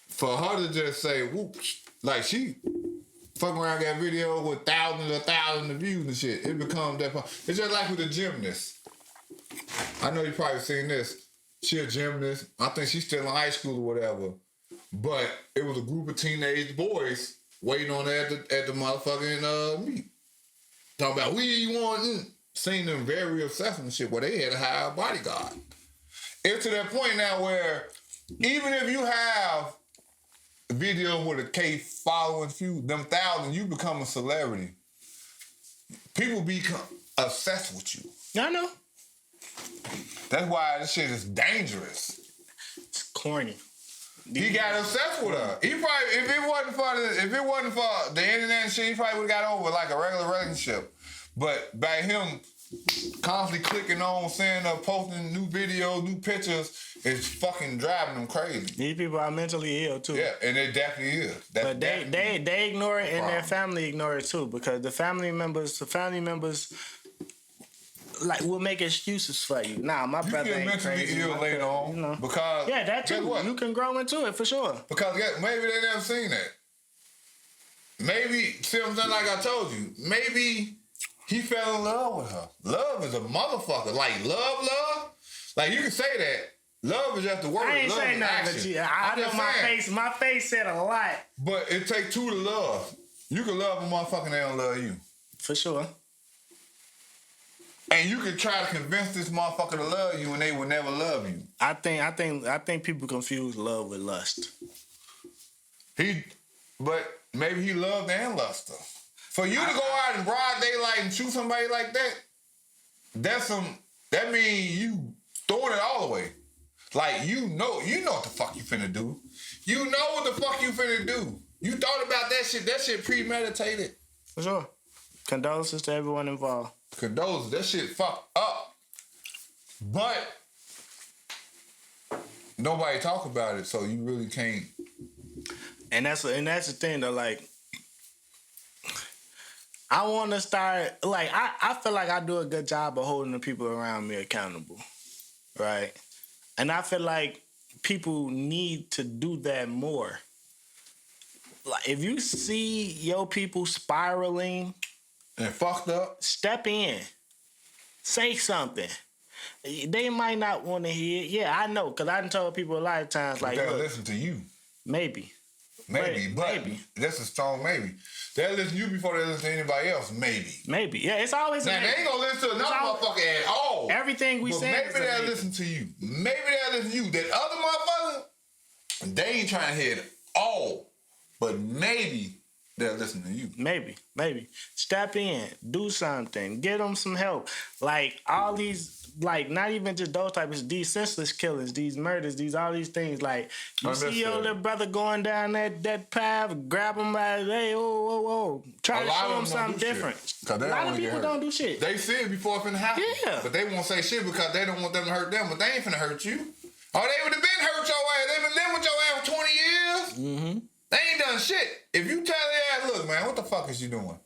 for her to just say, whoops, like she fucking around got video with thousands of views and shit. It becomes that fun. It's just like with a gymnast. I know you probably seen this. She a gymnast. I think she's still in high school or whatever. But it was a group of teenage boys waiting on her at the motherfucking meet. Talking about, we want, seeing them very obsessed and shit, where they had to hire a bodyguard. It's to that point now where even if you have a video with a K following few, them thousands, you become a celebrity. People become obsessed with you. I know. That's why this shit is dangerous. It's corny. He got obsessed with her. He probably, if it wasn't for the internet and shit, he probably would have got over like a regular relationship. But by him constantly clicking on, seeing her posting new videos, new pictures, it's fucking driving them crazy. These people are mentally ill too. Yeah, and it definitely is. But they ignore it, and their family ignore it too, because the family members like will make excuses for you. Nah, my brother ain't crazy. You get mentally ill later on, you know, because that too. What? You can grow into it for sure. Because maybe they never seen that. Maybe, see what I'm saying? Like I told you, maybe he fell in love with her. Love is a motherfucker. Like love. Like you can say that. Love is just the word. I ain't love saying nothing, but I know my face said a lot. But it takes two to love. You can love a motherfucker and they don't love you. For sure. And you can try to convince this motherfucker to love you and they will never love you. I think people confuse love with lust. But maybe he loved and lust her. For you to go out in broad daylight and shoot somebody like that, that means you throwing it all away. Like, you know what the fuck you finna do. You know what the fuck you finna do. You thought about that shit premeditated. For sure. Condolences to everyone involved. Condolences, that shit fucked up. But nobody talk about it, so you really can't. And that's the thing though, like, I want to start, like, I feel like I do a good job of holding the people around me accountable, right? And I feel like people need to do that more. Like, if you see your people spiraling and fucked up, step in. Say something. They might not want to hear it. Yeah, I know, because I done told people a lot of times, like, they'll listen to you. Maybe. Maybe. That's a strong maybe. They'll listen to you before they listen to anybody else. Maybe. Yeah, it's always. Now, they ain't gonna listen to another motherfucker at all. Everything we say. Maybe they'll listen to you. Maybe they'll listen to you. That other motherfucker, they ain't trying to hear it all. But maybe they'll listen to you. Maybe. Step in. Do something. Get them some help. Like, all these, like, not even just those types, these senseless killings, these murders, all these things. Like, you see your little brother going down that path, grab him by, hey, whoa. Try to show him something different. A lot of people don't do shit. They see it before it finna happen. Yeah. But they won't say shit because they don't want them to hurt them, but they ain't finna hurt you. Oh, they would have been hurt your ass. They been living with your ass for 20 years. Mm-hmm. They ain't done shit. If you tell their ass, look, man, what the fuck is you doing?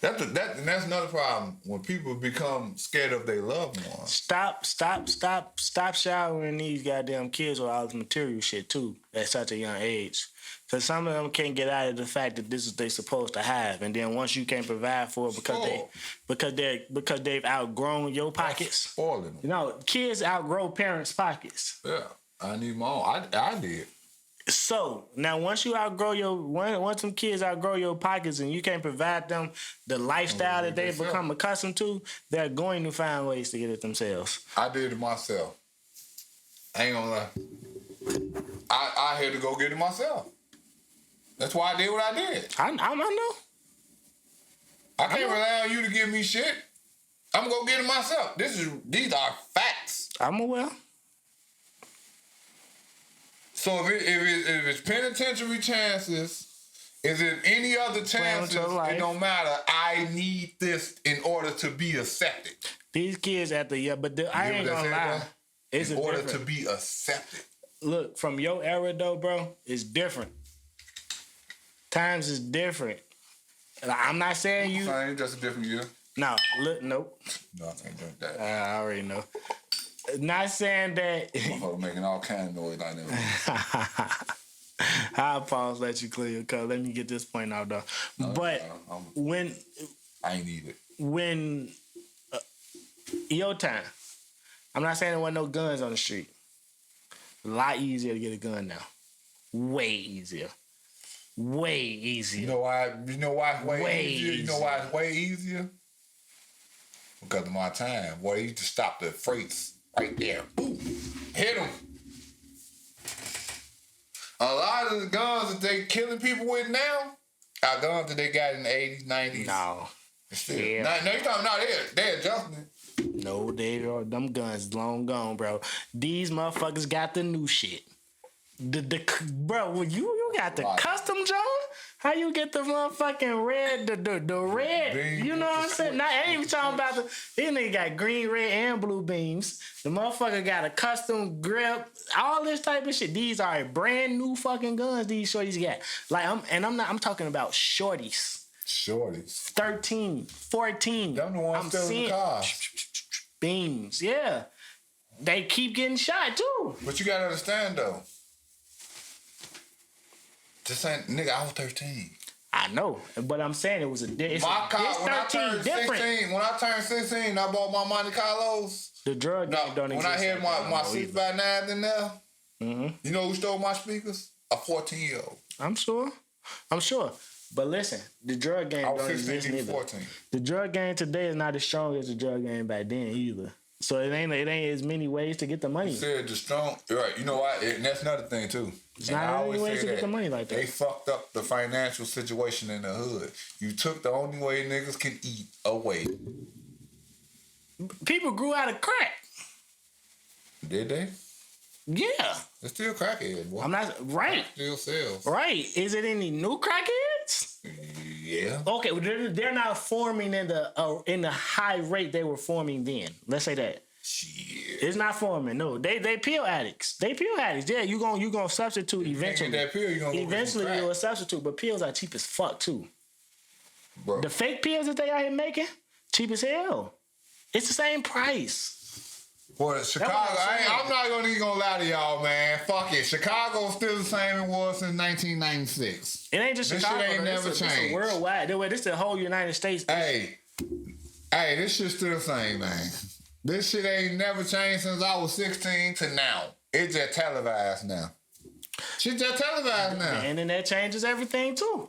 That's another problem when people become scared of their loved ones. Stop showering these goddamn kids with all this material shit too at such a young age. Because some of them can't get out of the fact that this is what they supposed to have, and then once you can't provide for it because they've outgrown your pockets. Spoiling them. You know, kids outgrow parents' pockets. Yeah, I need my own. I did. So now, once some kids outgrow your pockets and you can't provide them the lifestyle that they become accustomed to, they're going to find ways to get it themselves. I did it myself. I ain't gonna lie. I had to go get it myself. That's why I did what I did. I know. I can't rely on you to give me shit. I'm gonna go get it myself. These are facts. I'm aware. So if it's penitentiary chances, is it any other chances? It don't matter. I need this in order to be accepted. These kids I ain't gonna lie. In order to be accepted. Look, from your era though, bro, it's different. Times is different. I'm not saying you. Just a different year. No, look, nope. No, I can't drink that. I already know. Not saying that. Motherfucker making all kind of noise like that. I'll pause, let you clear your cup. Let me get this point out though. But when I ain't need it. When your time, I'm not saying there wasn't no guns on the street. A lot easier to get a gun now. Way easier. Way easier. You know why? You know why it's way easier? You know why it's way easier? Because of my time. Boy, they used to stop the freights right there. Boom. Hit them. A lot of the guns that they killing people with now are guns that they got in the 80s, 90s. No. Still. Yeah. No, you talking about they're adjusting it. No, them guns long gone, bro. These motherfuckers got the new shit. Bro, you got the custom John? How you get the motherfucking red, the red? You know what I'm saying? Now, I ain't even talking about these niggas got green, red, and blue beams. The motherfucker got a custom grip, all this type of shit. These are brand new fucking guns these shorties got. Like, I'm talking about shorties. Shorties. 13, 14. Them the ones still in the cars. Beams, yeah. They keep getting shot, too. But you gotta understand, though. This ain't, nigga, I was 13. I know, but I'm saying it was it's my car, it's 13 different. When I turned 16, I bought my Monte Carlos. The drug game don't exist. When I had my 6x9s in there, you know who stole my speakers? A 14-year-old. I'm sure. But listen, the drug game don't exist neither. 14. The drug game today is not as strong as the drug game back then either. So it ain't as many ways to get the money. You said the strong, right? You know what? And that's another thing too. It's not any ways to get the money like that. They fucked up the financial situation in the hood. You took the only way niggas can eat away. People grew out of crack. Did they? Yeah. It's still crackheads, boy. I'm not right. Still sells. Right. Is it any new crackheads? Yeah. Okay, they're not forming in the high rate they were forming then. Let's say that. Shit. It's not forming. No, they pill addicts. Yeah, you gonna substitute eventually. That pill, eventually you'll substitute, but pills are cheap as fuck too. Bro. The fake pills that they out here making, cheap as hell. It's the same price. Boy, Chicago, I'm not even gonna lie to y'all, man. Fuck it. Chicago's still the same it was since 1996. It ain't just Chicago. This shit ain't never changed. It's worldwide. This is the whole United States. Hey, this shit's still the same, man. This shit ain't never changed since I was 16 to now. It's just televised now. Shit just televised now. And then that changes everything, too.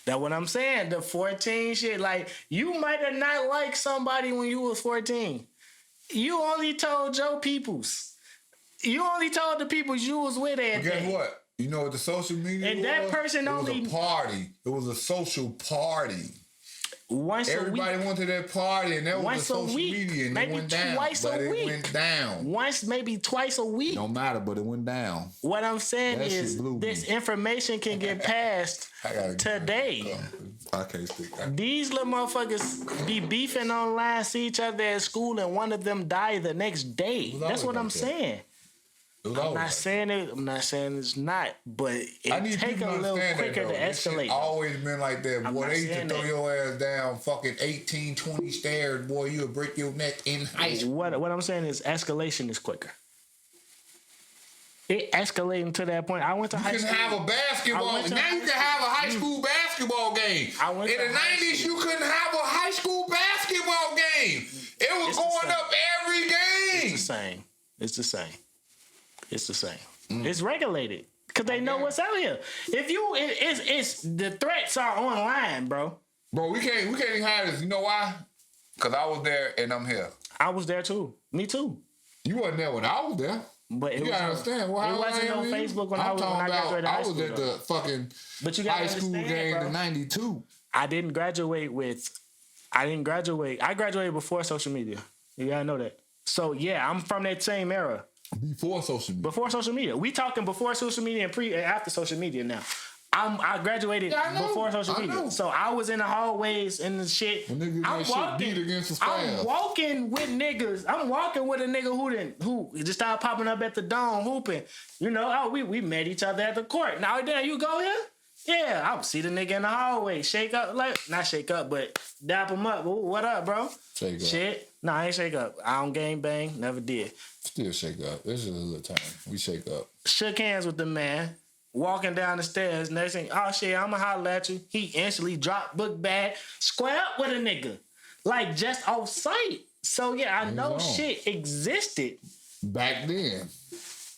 That's what I'm saying. The 14 shit, like, you might have not liked somebody when you was 14. You only told Joe Peoples. You only told the peoples you was with at Guess what? You know what the social media and was? That person it only... It was a party. It was a social party. Everybody went to that party, and that was the social media, and it went down. It went down. Once, maybe twice a week. Don't matter, but it went down. What I'm saying is this information can get passed today. I can't speak. These little motherfuckers be beefing online, see each other at school, and one of them die the next day. That's what I'm saying. I'm not saying it's not, but it take a little quicker to escalate. It's always been like that, boy. They used to throw your ass down fucking 18, 20 stairs, boy. You'll break your neck in high school. What I'm saying is escalation is quicker. It escalating to that point. I went to high school. You can have a basketball. Now you can have a high school basketball game. In the 90s, you couldn't have a high school basketball game. It was going up every game. It's the same. It's regulated because they know what's out here. It's the threats are online, bro. Bro, we can't even have this. You know why? Because I was there and I'm here. I was there too. Me too. You wasn't there when I was there. But you gotta understand. Well, it wasn't on Facebook when I graduated high school. I was at the fucking high school game in '92. I didn't graduate. I graduated before social media. You gotta know that. So yeah, I'm from that same era. Before social media. We talking before social media and after social media now. I graduated before social media. So I was in the hallways and the shit. I'm walking with niggas. I'm walking with a nigga who just started popping up at the dome hooping. You know, we met each other at the court. Now then you go here? Yeah, I would see the nigga in the hallway. Shake up, not shake up, but dap him up. What up, bro? Shake up. Shit. Nah, I ain't shake up. I don't gang bang. Never did. Still shake up. This is a little time. We shake up. Shook hands with the man. Walking down the stairs. Next thing, oh shit, I'ma holler at you. He instantly dropped book bag. Square up with a nigga. Like just off sight. So yeah, I know shit existed. Back then.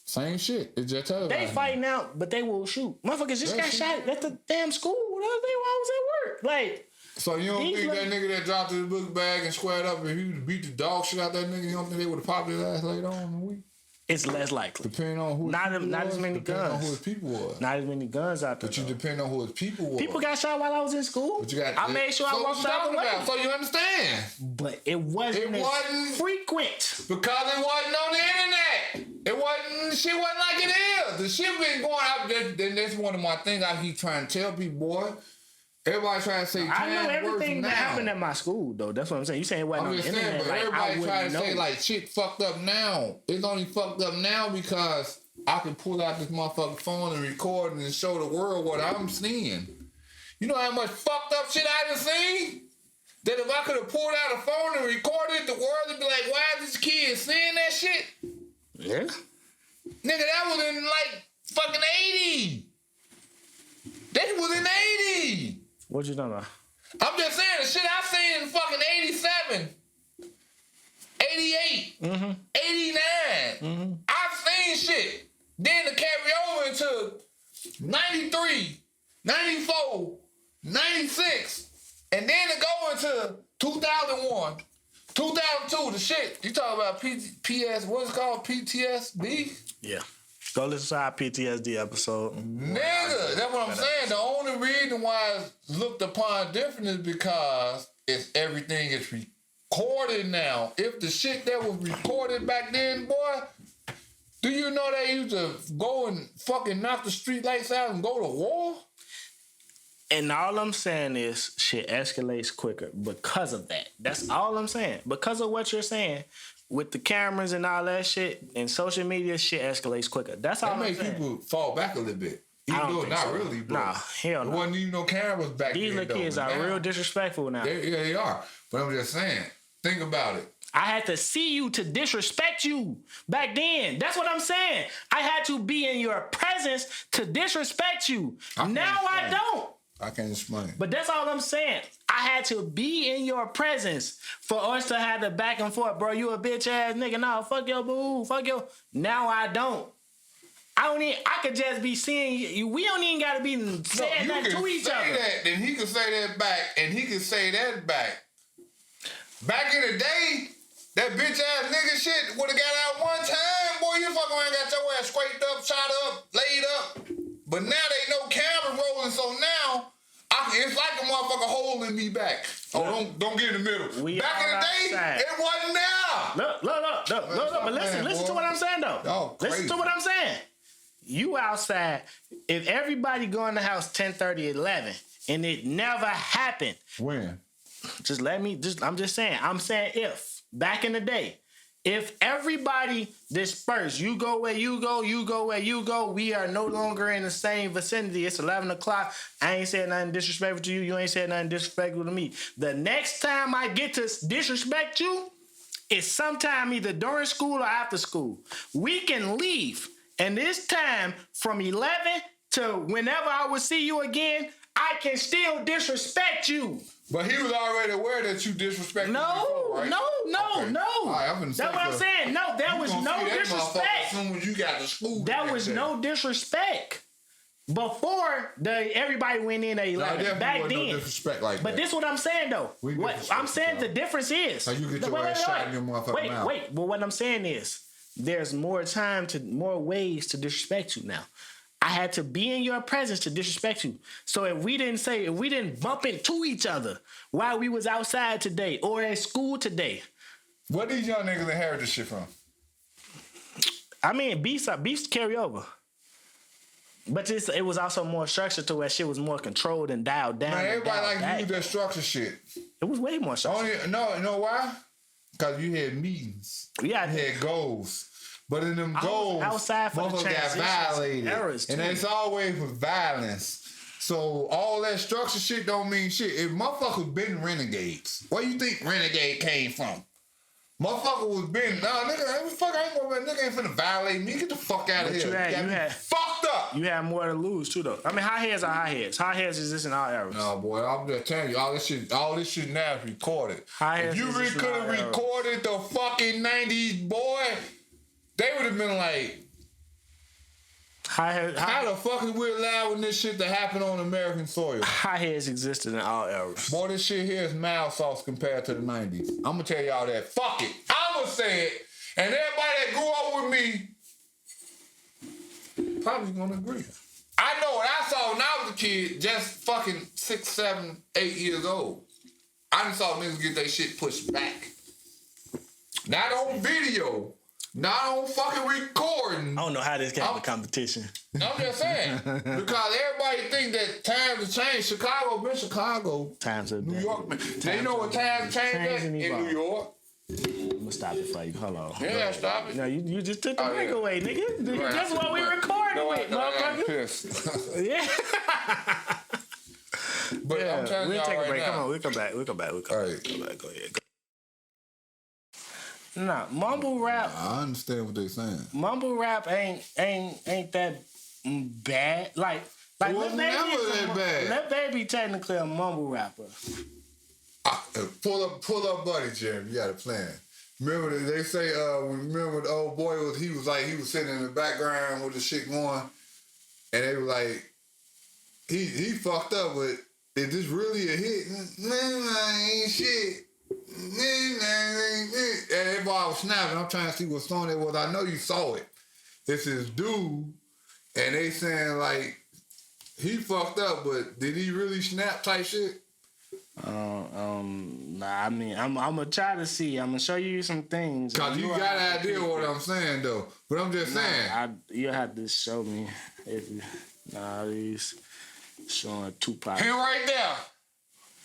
Same shit. It's just televised. They fighting out, but they will shoot. Motherfuckers just got shot at the damn school the other day while I was at work. Like, so you don't think that nigga that dropped his book bag and squared up, if he beat the dog shit out that nigga, you don't think they would have popped his ass later on in the week? It's less likely. Depending on who not as many guns. On who his people was. Not as many guns out there. But you depend on who his people were. People got shot while I was in school. But I made sure I walked out the way. So you understand. But it wasn't frequent. Because it wasn't on the internet. It wasn't, shit wasn't like it is. The shit been going up. That's one of my things I keep trying to tell people, boy. Everybody trying to say I know everything that happened at my school, though. That's what I'm saying. You saying it wasn't on the internet. But like, everybody trying to say, like, shit fucked up now. It's only fucked up now because I can pull out this motherfucking phone and record and show the world what I'm seeing. You know how much fucked up shit I done seen? That if I could have pulled out a phone and recorded it, the world would be like, why is this kid seeing that shit? Yeah. Nigga, that was in, like, fucking 80. That was in 80. What you talking about? I'm just saying the shit I seen in fucking 87, 88, 89. I've seen shit. Then to carry over into 93, 94, 96, and then to go into 2001, 2002, the shit. You talking about PS, what's it called? PTSD? Yeah. Go listen to our PTSD episode. Nigga, that's what I'm saying. The only reason why it's looked upon different is because everything is recorded now. If the shit that was recorded back then, boy, do you know they used to go and fucking knock the street lights out and go to war? And all I'm saying is shit escalates quicker because of that. That's all I'm saying. Because of what you're saying. With the cameras and all that shit and social media, shit escalates quicker. That's all I'm saying. That makes people fall back a little bit. Even though not really, bro. Nah, hell no. There wasn't even no cameras back then. These little kids are real disrespectful now. They are. But I'm just saying, think about it. I had to see you to disrespect you back then. That's what I'm saying. I had to be in your presence to disrespect you. Now I don't. I can't explain. But that's all I'm saying. I had to be in your presence for us to have the back and forth. Bro, you a bitch ass nigga. No, fuck your boo. Fuck your. Now I don't. I could just be seeing you. We don't even got to be saying that to each other. That, and he could say that back, and he could say that back. Back in the day, that bitch ass nigga shit would have got out one time. Boy, you fucking around got your ass scraped up, shot up, laid up. But now they no camera rolling, so now it's like a motherfucker holding me back. Oh, don't get in the middle. Back in the day, it wasn't there. Look. But listen to what I'm saying though. Oh, listen to what I'm saying. You outside. If everybody go in the house 10:30, 11, and it never happened. When? I'm just saying. I'm saying if back in the day. If everybody dispersed, you go where you go, you go where you go, we are no longer in the same vicinity. It's 11 o'clock. I ain't saying nothing disrespectful to you. You ain't saying nothing disrespectful to me. The next time I get to disrespect you is sometime either during school or after school. We can leave. And this time from 11 to whenever I will see you again, I can still disrespect you. But he was already aware that you disrespected him before, right? No. Right, that's what I'm saying. No, there was no disrespect. As soon as you got to school. There was no disrespect. Before everybody went in at 11. Back then. No disrespect like but that. this is what I'm saying though. What I'm saying the difference is. So you get your ass shot in your motherfucking mouth. Wait. But what I'm saying is there's more ways to disrespect you now. I had to be in your presence to disrespect you. So if we didn't bump into each other while we was outside today or at school today. Where these young niggas inherit this shit from? I mean, beefs carry over. But it was also more structured to where shit was more controlled and dialed down. Man, everybody like you that structure shit. It was way more structured. No, you know why? Because you had meetings. Yeah, you had goals. But in them goals, outside for motherfuckers got violated. And it's always with violence. So all that structure shit don't mean shit. If motherfuckers been renegades, where you think renegade came from? Motherfucker was been, nigga ain't finna violate me. Get the fuck out of here. You had fucked up. You had more to lose too though. I mean, high heads are high heads. High heads exist in all eras. No, boy, I'm just telling you, all this shit now is recorded. If you could have recorded the fucking 90s, boy, they would have been like, How the fuck is we allowing this shit to happen on American soil? High heads existed in all eras. Boy, this shit here is mild sauce compared to the 90s. I'm gonna tell y'all that. Fuck it. I'm gonna say it. And everybody that grew up with me probably gonna agree. I know what I saw when I was a kid, just fucking 6, 7, 8 years old. I done saw niggas get their shit pushed back. Not on video. Not on fucking recording. I don't know how this came to competition. I'm just saying. Because everybody think that times have changed. Chicago been Chicago. Times have New York. They know what times changed in New York. I'm gonna stop it for you. Hold on. Yeah, stop it. No, you just took the break away, nigga. Right, That's what we recording with, motherfucker. Yeah. But I'm telling we'll y'all take a right break. now. Come on, we'll come back. All right. Go back. Go ahead. Nah, mumble rap. I understand what they're saying. Mumble rap ain't that bad. Like It was never that bad. Lil Baby technically a mumble rapper. Pull up, buddy, Jim. You got a plan. Remember they say? Remember the old boy was sitting in the background with the shit going, and they were like, he fucked up, but is this really a hit? Ain't shit. And everybody was snapping. I'm trying to see what song it was. I know you saw it. It's this dude, and they saying like he fucked up, but did he really snap type shit? Nah, I mean, I'm gonna try to see. I'm gonna show you some things. Cause you got an idea what I'm saying though. But I'm just saying. You have to show me if you. Nah, he's showing Tupac. Him right there.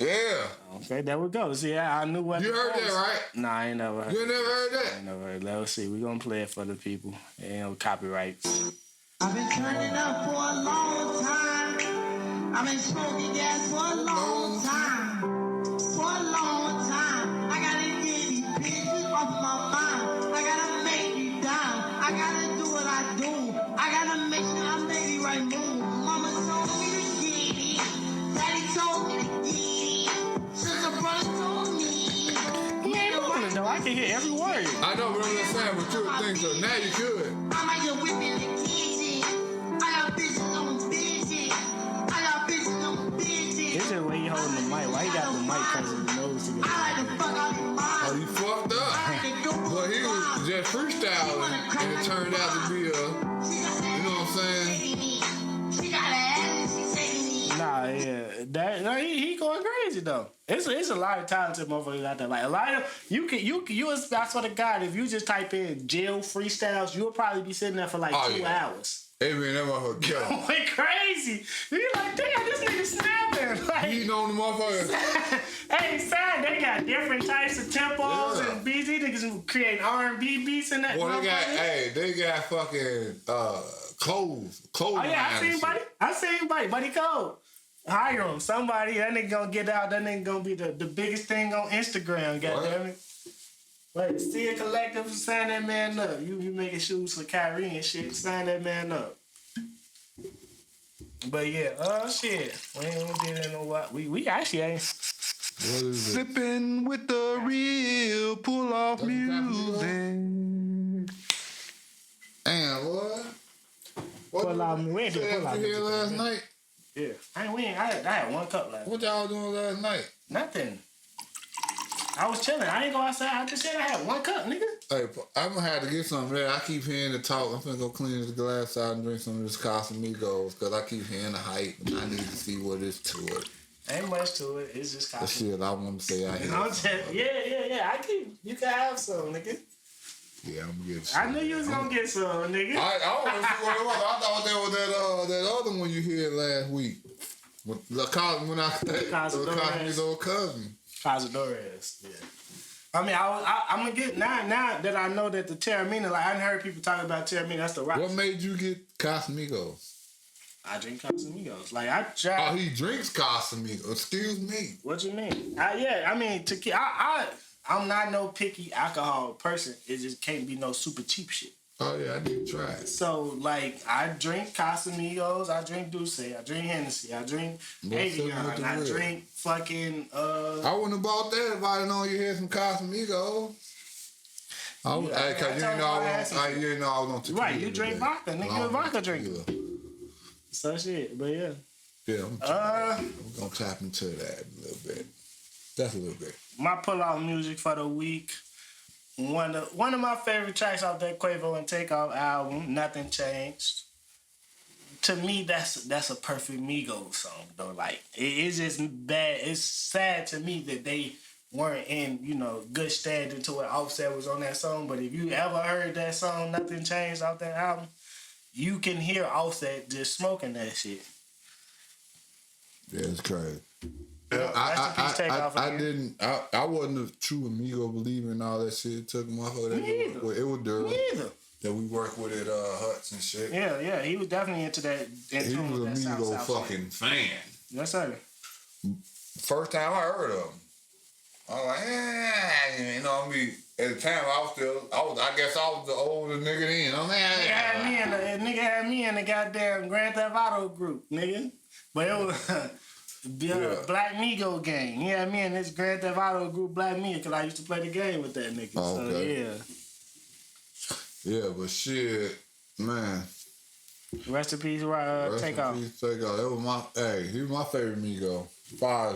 Yeah. Okay, there we go. See, I knew what. You heard that, right? Nah, I ain't never heard. You never heard that? I ain't never heard. Let's see. We're gonna play it for the people. Ain't no copyrights. I've been turning up for a long time. I've been smoking gas for a long time. For a long time. I gotta get these bitches off my mind. I gotta make you down. I gotta do what I do. I gotta make sure I make the right move. Mama told me to get it. Daddy told me to get it. Sister brother told me. He ain't moving though. I can hear every word. I know, but I'm just saying, but you would think so. Now you could. I might get whipped in the kitchen. I got bitches on bitches. I got bitches on bitches. It's just when he holding the mic. Why he got the mic close to his nose to get I like to fuck out your mind. Oh, you fucked up. But he was just freestyling, and it turned out to be a, you know what I'm saying? She got an ass, she taking me. Nah, yeah, he going crazy though. It's a lot of talented motherfuckers out there. Like a lot of you. I swear to God, if you just type in jail freestyles, you'll probably be sitting there for like 2 hours. Hey man, that motherfucker killed. Went crazy. You like, damn, this nigga snapping. Like, He know the motherfucker. hey, son, they got different types of tempos and beats. These niggas create R&B beats and that. Well, they got fucking clothes. Oh yeah, I seen Buddy Cole. Hire him. Somebody, that nigga gonna get out. That nigga gonna be the biggest thing on Instagram, goddammit. Wait, see a collective, sign that man up. You making shoes for Kyrie and shit, sign that man up. But yeah, shit. We ain't get into what we actually ain't. Sippin' with the real, pull off music. Damn, what? Pull off music. We ain't did pull off You here music. last night? Yeah. I had 1 cup last night. What y'all doing last night? Nothing. I was chilling. I ain't go outside. I just said I had 1 cup, nigga. Hey, I'm gonna have to get something there. I keep hearing the talk. I'm finna go clean this glass out and drink some of this Casamigos because I keep hearing the hype and I need to see what is to it. Ain't much to it. It's just The coffee. shit I want to say I hear. I'm just, yeah. You can have some, nigga. Yeah, I'm gonna get. I knew you was gonna get some, nigga. I want to see what it was. I thought that was that other one you heard last week. With the when I Cosmo's old cousin. Cazadores, yeah. I mean, I'm gonna get now that I know that the Terramina, like I done heard people talking about Terramina. That's the rock. What made you get Casamigos? I drink Casamigos. Like I try. Oh, he drinks Casamigos. Excuse me. What you mean? I mean, I'm not no picky alcohol person. It just can't be no super cheap shit. Oh yeah, I need to try it. So like, I drink Casamigos, I drink Douce, I drink Hennessy, I drink Avion, I drink fucking. I wouldn't have bought that if I'd known you had some Casamigos. You didn't know I was on tequila. Right, you drink vodka, nigga. You a vodka drinker. So shit, but yeah. Yeah, I'm gonna tap into that a little bit. Just a little bit. My pull-out music for the week. One of my favorite tracks off that Quavo and Takeoff album, Nothing Changed. To me, that's a perfect Migos song though. Like it's just bad. It's sad to me that they weren't in good standing to where Offset was on that song. But if you ever heard that song, Nothing Changed off that album, you can hear Offset just smoking that shit. Yeah, it's crazy. I wasn't a true Amigo believer in all that shit. It took motherfucker. It was Durham. That we work with at Huts and shit. Yeah, he was definitely into that. He was a Amigo fucking fan. Yes, sir. First time I heard of him, I was like, at the time I guess I was the older nigga then. Nigga had me in the goddamn Grand Theft Auto group, nigga. But it was Black Migo gang. He had me in this Grand Theft Auto group, Black Migo, because I used to play the game with that nigga. Oh, okay. So, yeah. Yeah, but shit, man. Rest in peace, Takeoff. Takeoff. That was he was my favorite Migo. Far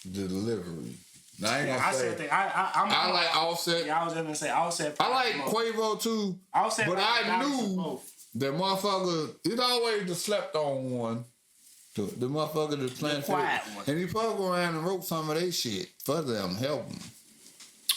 the delivery. Now, I ain't gonna say. I like Offset. Yeah, I was just gonna say Offset. I like Quavo too. Offset, but I knew that motherfucker. It always the slept on one. The motherfucker that playing the quiet one. And he fucked around and wrote some of their shit for them, help them.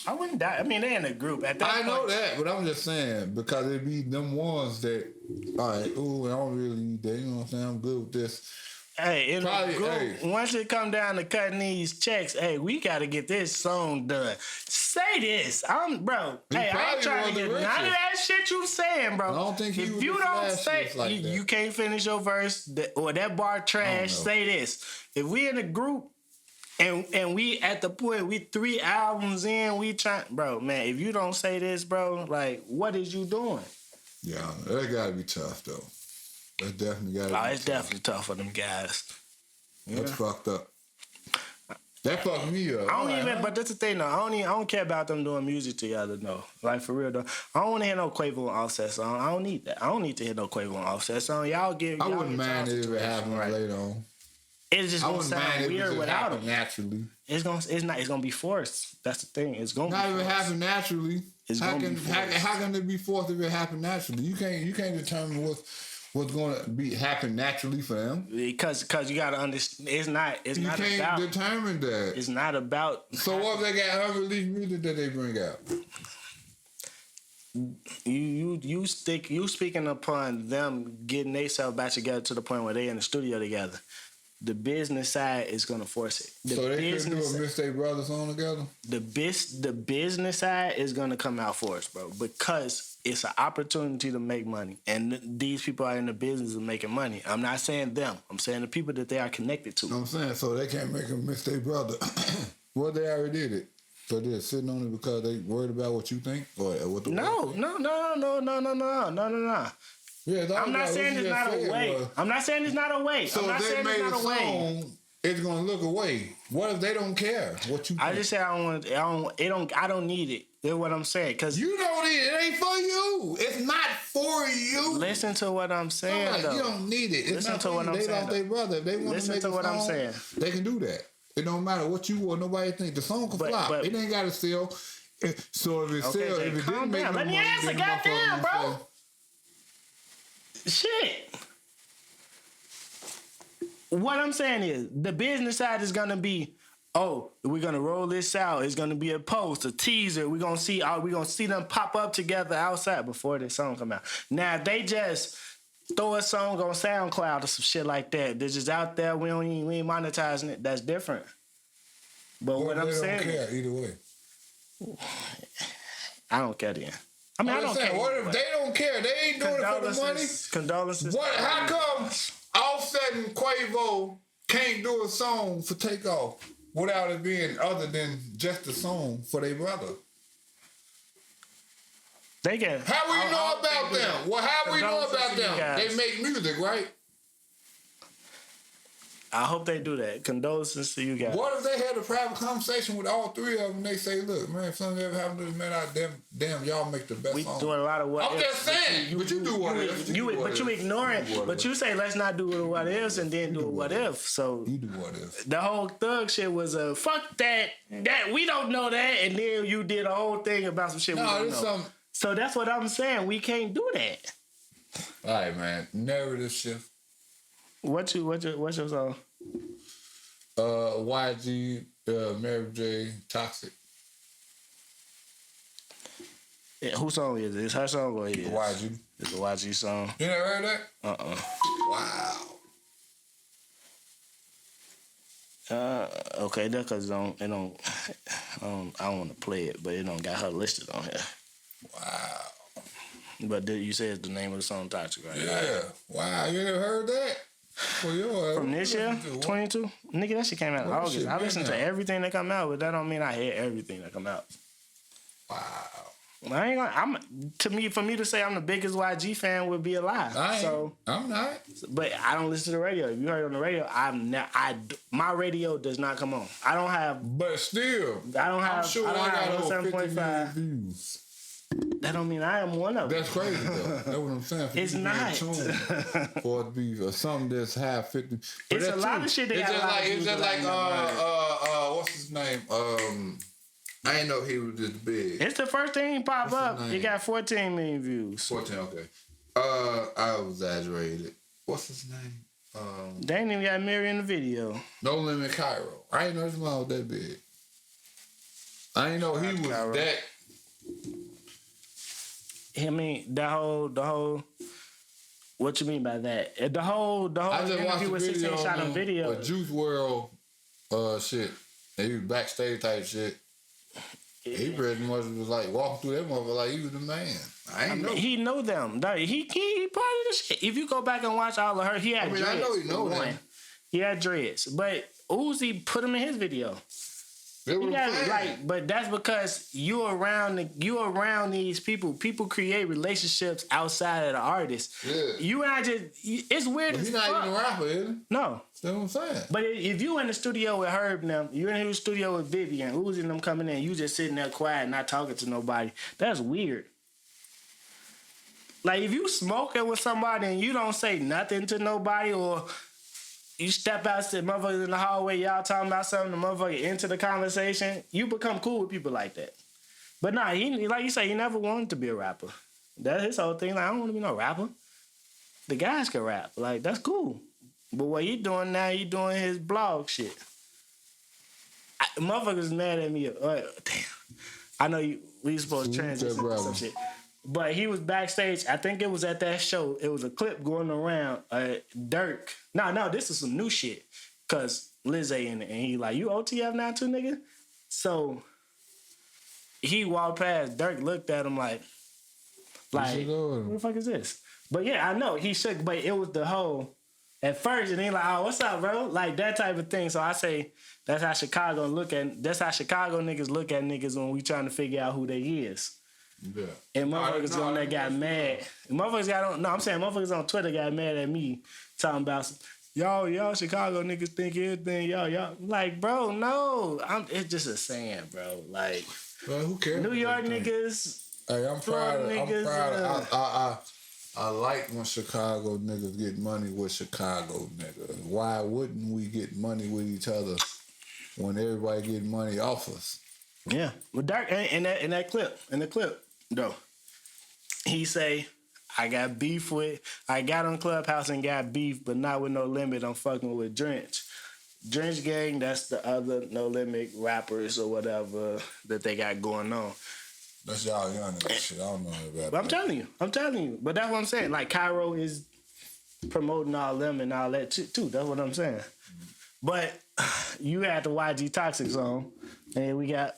I wouldn't die. I mean, they in a group at that point. I know that, but I'm just saying, because it be them ones that, all right, ooh, I don't really need that, you know what I'm saying? I'm good with this. Hey, in the group, once it come down to cutting these checks, hey, we got to get this song done. Say this. Bro, hey, I ain't trying to get none of that shit you saying, bro. I don't think if you don't say, like you can't finish your verse, or that bar trash, say this. If we in a group, and we at the point, we 3 albums in, we trying, bro, man, if you don't say this, bro, like, what is you doing? Yeah, that gotta be tough, though. That's definitely gotta be tough. It's definitely tough for them guys. That's fucked up. That fucked me up. But that's the thing, though. I don't care about them doing music together, no. Like, for real, though. I don't want to hear no Quavo and Offset song. I don't need that. I don't need to hear no Quavo and Offset song. I wouldn't mind it if it happened later on. It's just gonna sound weird without them. Naturally, it's gonna be forced. That's the thing. It's gonna not even happen naturally. How can it be forced if it happen naturally? You can't determine what's gonna happen naturally for them. Because you gotta understand. It's not you can't about determine that. It's not about. So what if they got unreleased music that they bring out? You speaking upon them getting themselves back together to the point where they in the studio together. The business side is gonna force it. So they couldn't do a Miss They Brothers song together? The business side is gonna come out for us, bro, because it's an opportunity to make money, and these people are in the business of making money. I'm not saying them. I'm saying the people that they are connected to. I'm saying so they can't make a Miss They Brother. Well, they already did it. So they're sitting on it because they worried about what you think, or what the No. Yeah, I'm not saying it's not a way. I'm not saying it's not a way. So if they made a song, it's gonna look away. What if they don't care what you think? I just say I don't need it. That's what I'm saying. Cause you don't need it. It ain't for you. It's not for you. Listen to what I'm saying. You don't need it. It's not for you. They lost their brother. If they want to make a song, I'm saying. They can do that. It don't matter what you or nobody think. The song can flop. It ain't gotta sell. So if it sells, if it didn't make no money, let me answer, goddamn, bro. Shit. What I'm saying is, the business side is gonna be, we're gonna roll this out. It's gonna be a post, a teaser. We're gonna see them pop up together outside before this song come out. Now, if they just throw a song on SoundCloud or some shit like that, they're just out there. We ain't monetizing it. That's different. But what I'm saying, don't care either way. I don't care then. I mean, I don't care. What if they don't care? They ain't doing it for the money. Condolences. How come Offset and Quavo can't do a song for Takeoff without it being other than just a song for their brother? They can. How we know about them? Well, how we know about them? They make music, right? I hope they do that. Condolences to you guys. What if they had a private conversation with all three of them? They say, "Look, man, if something ever happened to this man, damn, y'all make the best We song." doing a lot of what I'm ifs, just saying, but you do what ifs. But you ignore it. But you say let's not do a what ifs and then do a what if. So You do what ifs. the whole thug shit was a fuck that we don't know that, and then you did a whole thing about some shit we don't know. So that's what I'm saying. We can't do that. All right, man. Narrative shift. What's your song? YG, Mary J, Toxic. Yeah, whose song is it? It's her song or his? YG. It's a YG song. You never heard that? Wow. Okay, that's because I don't want to play it, but it don't got her listed on here. Wow. But you said the name of the song Toxic, right? Yeah. Wow, you never heard that? Well, from this year, 22? Nigga, that shit came out in August. I listen to everything that come out, but that don't mean I hear everything that come out. Wow. I ain't gonna. For me to say I'm the biggest YG fan would be a lie. I'm not. But I don't listen to the radio. If you heard it on the radio, my radio does not come on. I don't have. But still, I don't have. I'm sure I got over 50 million views. That don't mean I am one of them. That's crazy though. That's what I'm saying. It's not. For it to be something that's half 50. But it's a lot of shit. It's just like what's his name? I didn't know he was this big. It's the first thing he pop up. He got 14 million views. 14, okay. I exaggerated. What's his name? They ain't even got Mary in the video. No Limit Cairo. I didn't know his mom was that big. I didn't know he was Cairo. That. I mean, the whole. What you mean by that? The whole I just interview with 16 shot on video. Juice WRLD shit. He was backstage type shit. He pretty much was like walking through that motherfucker like he was the man. I know. He know them. He part of the shit. If you go back and watch all of her, he had dreads. I know he know them. He had dreads. But Uzi put him in his video. But that's because you around these people. People create relationships outside of the artist. Yeah. You and I it's weird. But he's not even a rapper, is he? No. That's what I'm saying. But if you in the studio with Herb and them, you in the studio with Vivian, Uzi and them coming in, you just sitting there quiet, not talking to nobody. That's weird. Like if you smoking with somebody and you don't say nothing to nobody, or you step out to the motherfuckers in the hallway, y'all talking about something, the motherfucker into the conversation, you become cool with people like that. But nah, he like you say, he never wanted to be a rapper. That's his whole thing. Like, I don't want to be no rapper. The guys can rap. Like, that's cool. But what he doing now, he doing his blog shit. Motherfuckers mad at me. Damn. I know we supposed to transition to some shit. But he was backstage. I think it was at that show. It was a clip going around. Dirk. No, this is some new shit. Because Lizzie in it. And he like, you OTF now too, nigga? So he walked past. Dirk looked at him like, what the fuck is this? But yeah, I know. He shook. But it was the whole, at first, and he like, oh, what's up, bro? Like that type of thing. So I say, that's how Chicago niggas look at niggas when we trying to figure out who they is. Yeah. And motherfuckers on that got mad. Motherfuckers on Twitter got mad at me talking about y'all Chicago niggas think everything, y'all. Like, bro, no. It's just a saying, bro. Like, well, who cares? New York niggas. Hey, I'm proud. I like when Chicago niggas get money with Chicago niggas. Why wouldn't we get money with each other when everybody get money off us? Yeah. Well, Dark in the clip, though, he say, I got on Clubhouse and got beef, but not with No Limit. I'm fucking with Drench. Drench Gang, that's the other No Limit rappers or whatever that they got going on. That's y'all young and shit. I don't know about that. But I'm telling you. But that's what I'm saying. Like, Cairo is promoting all them and all that too. That's what I'm saying. But you had the YG Toxic song, and we got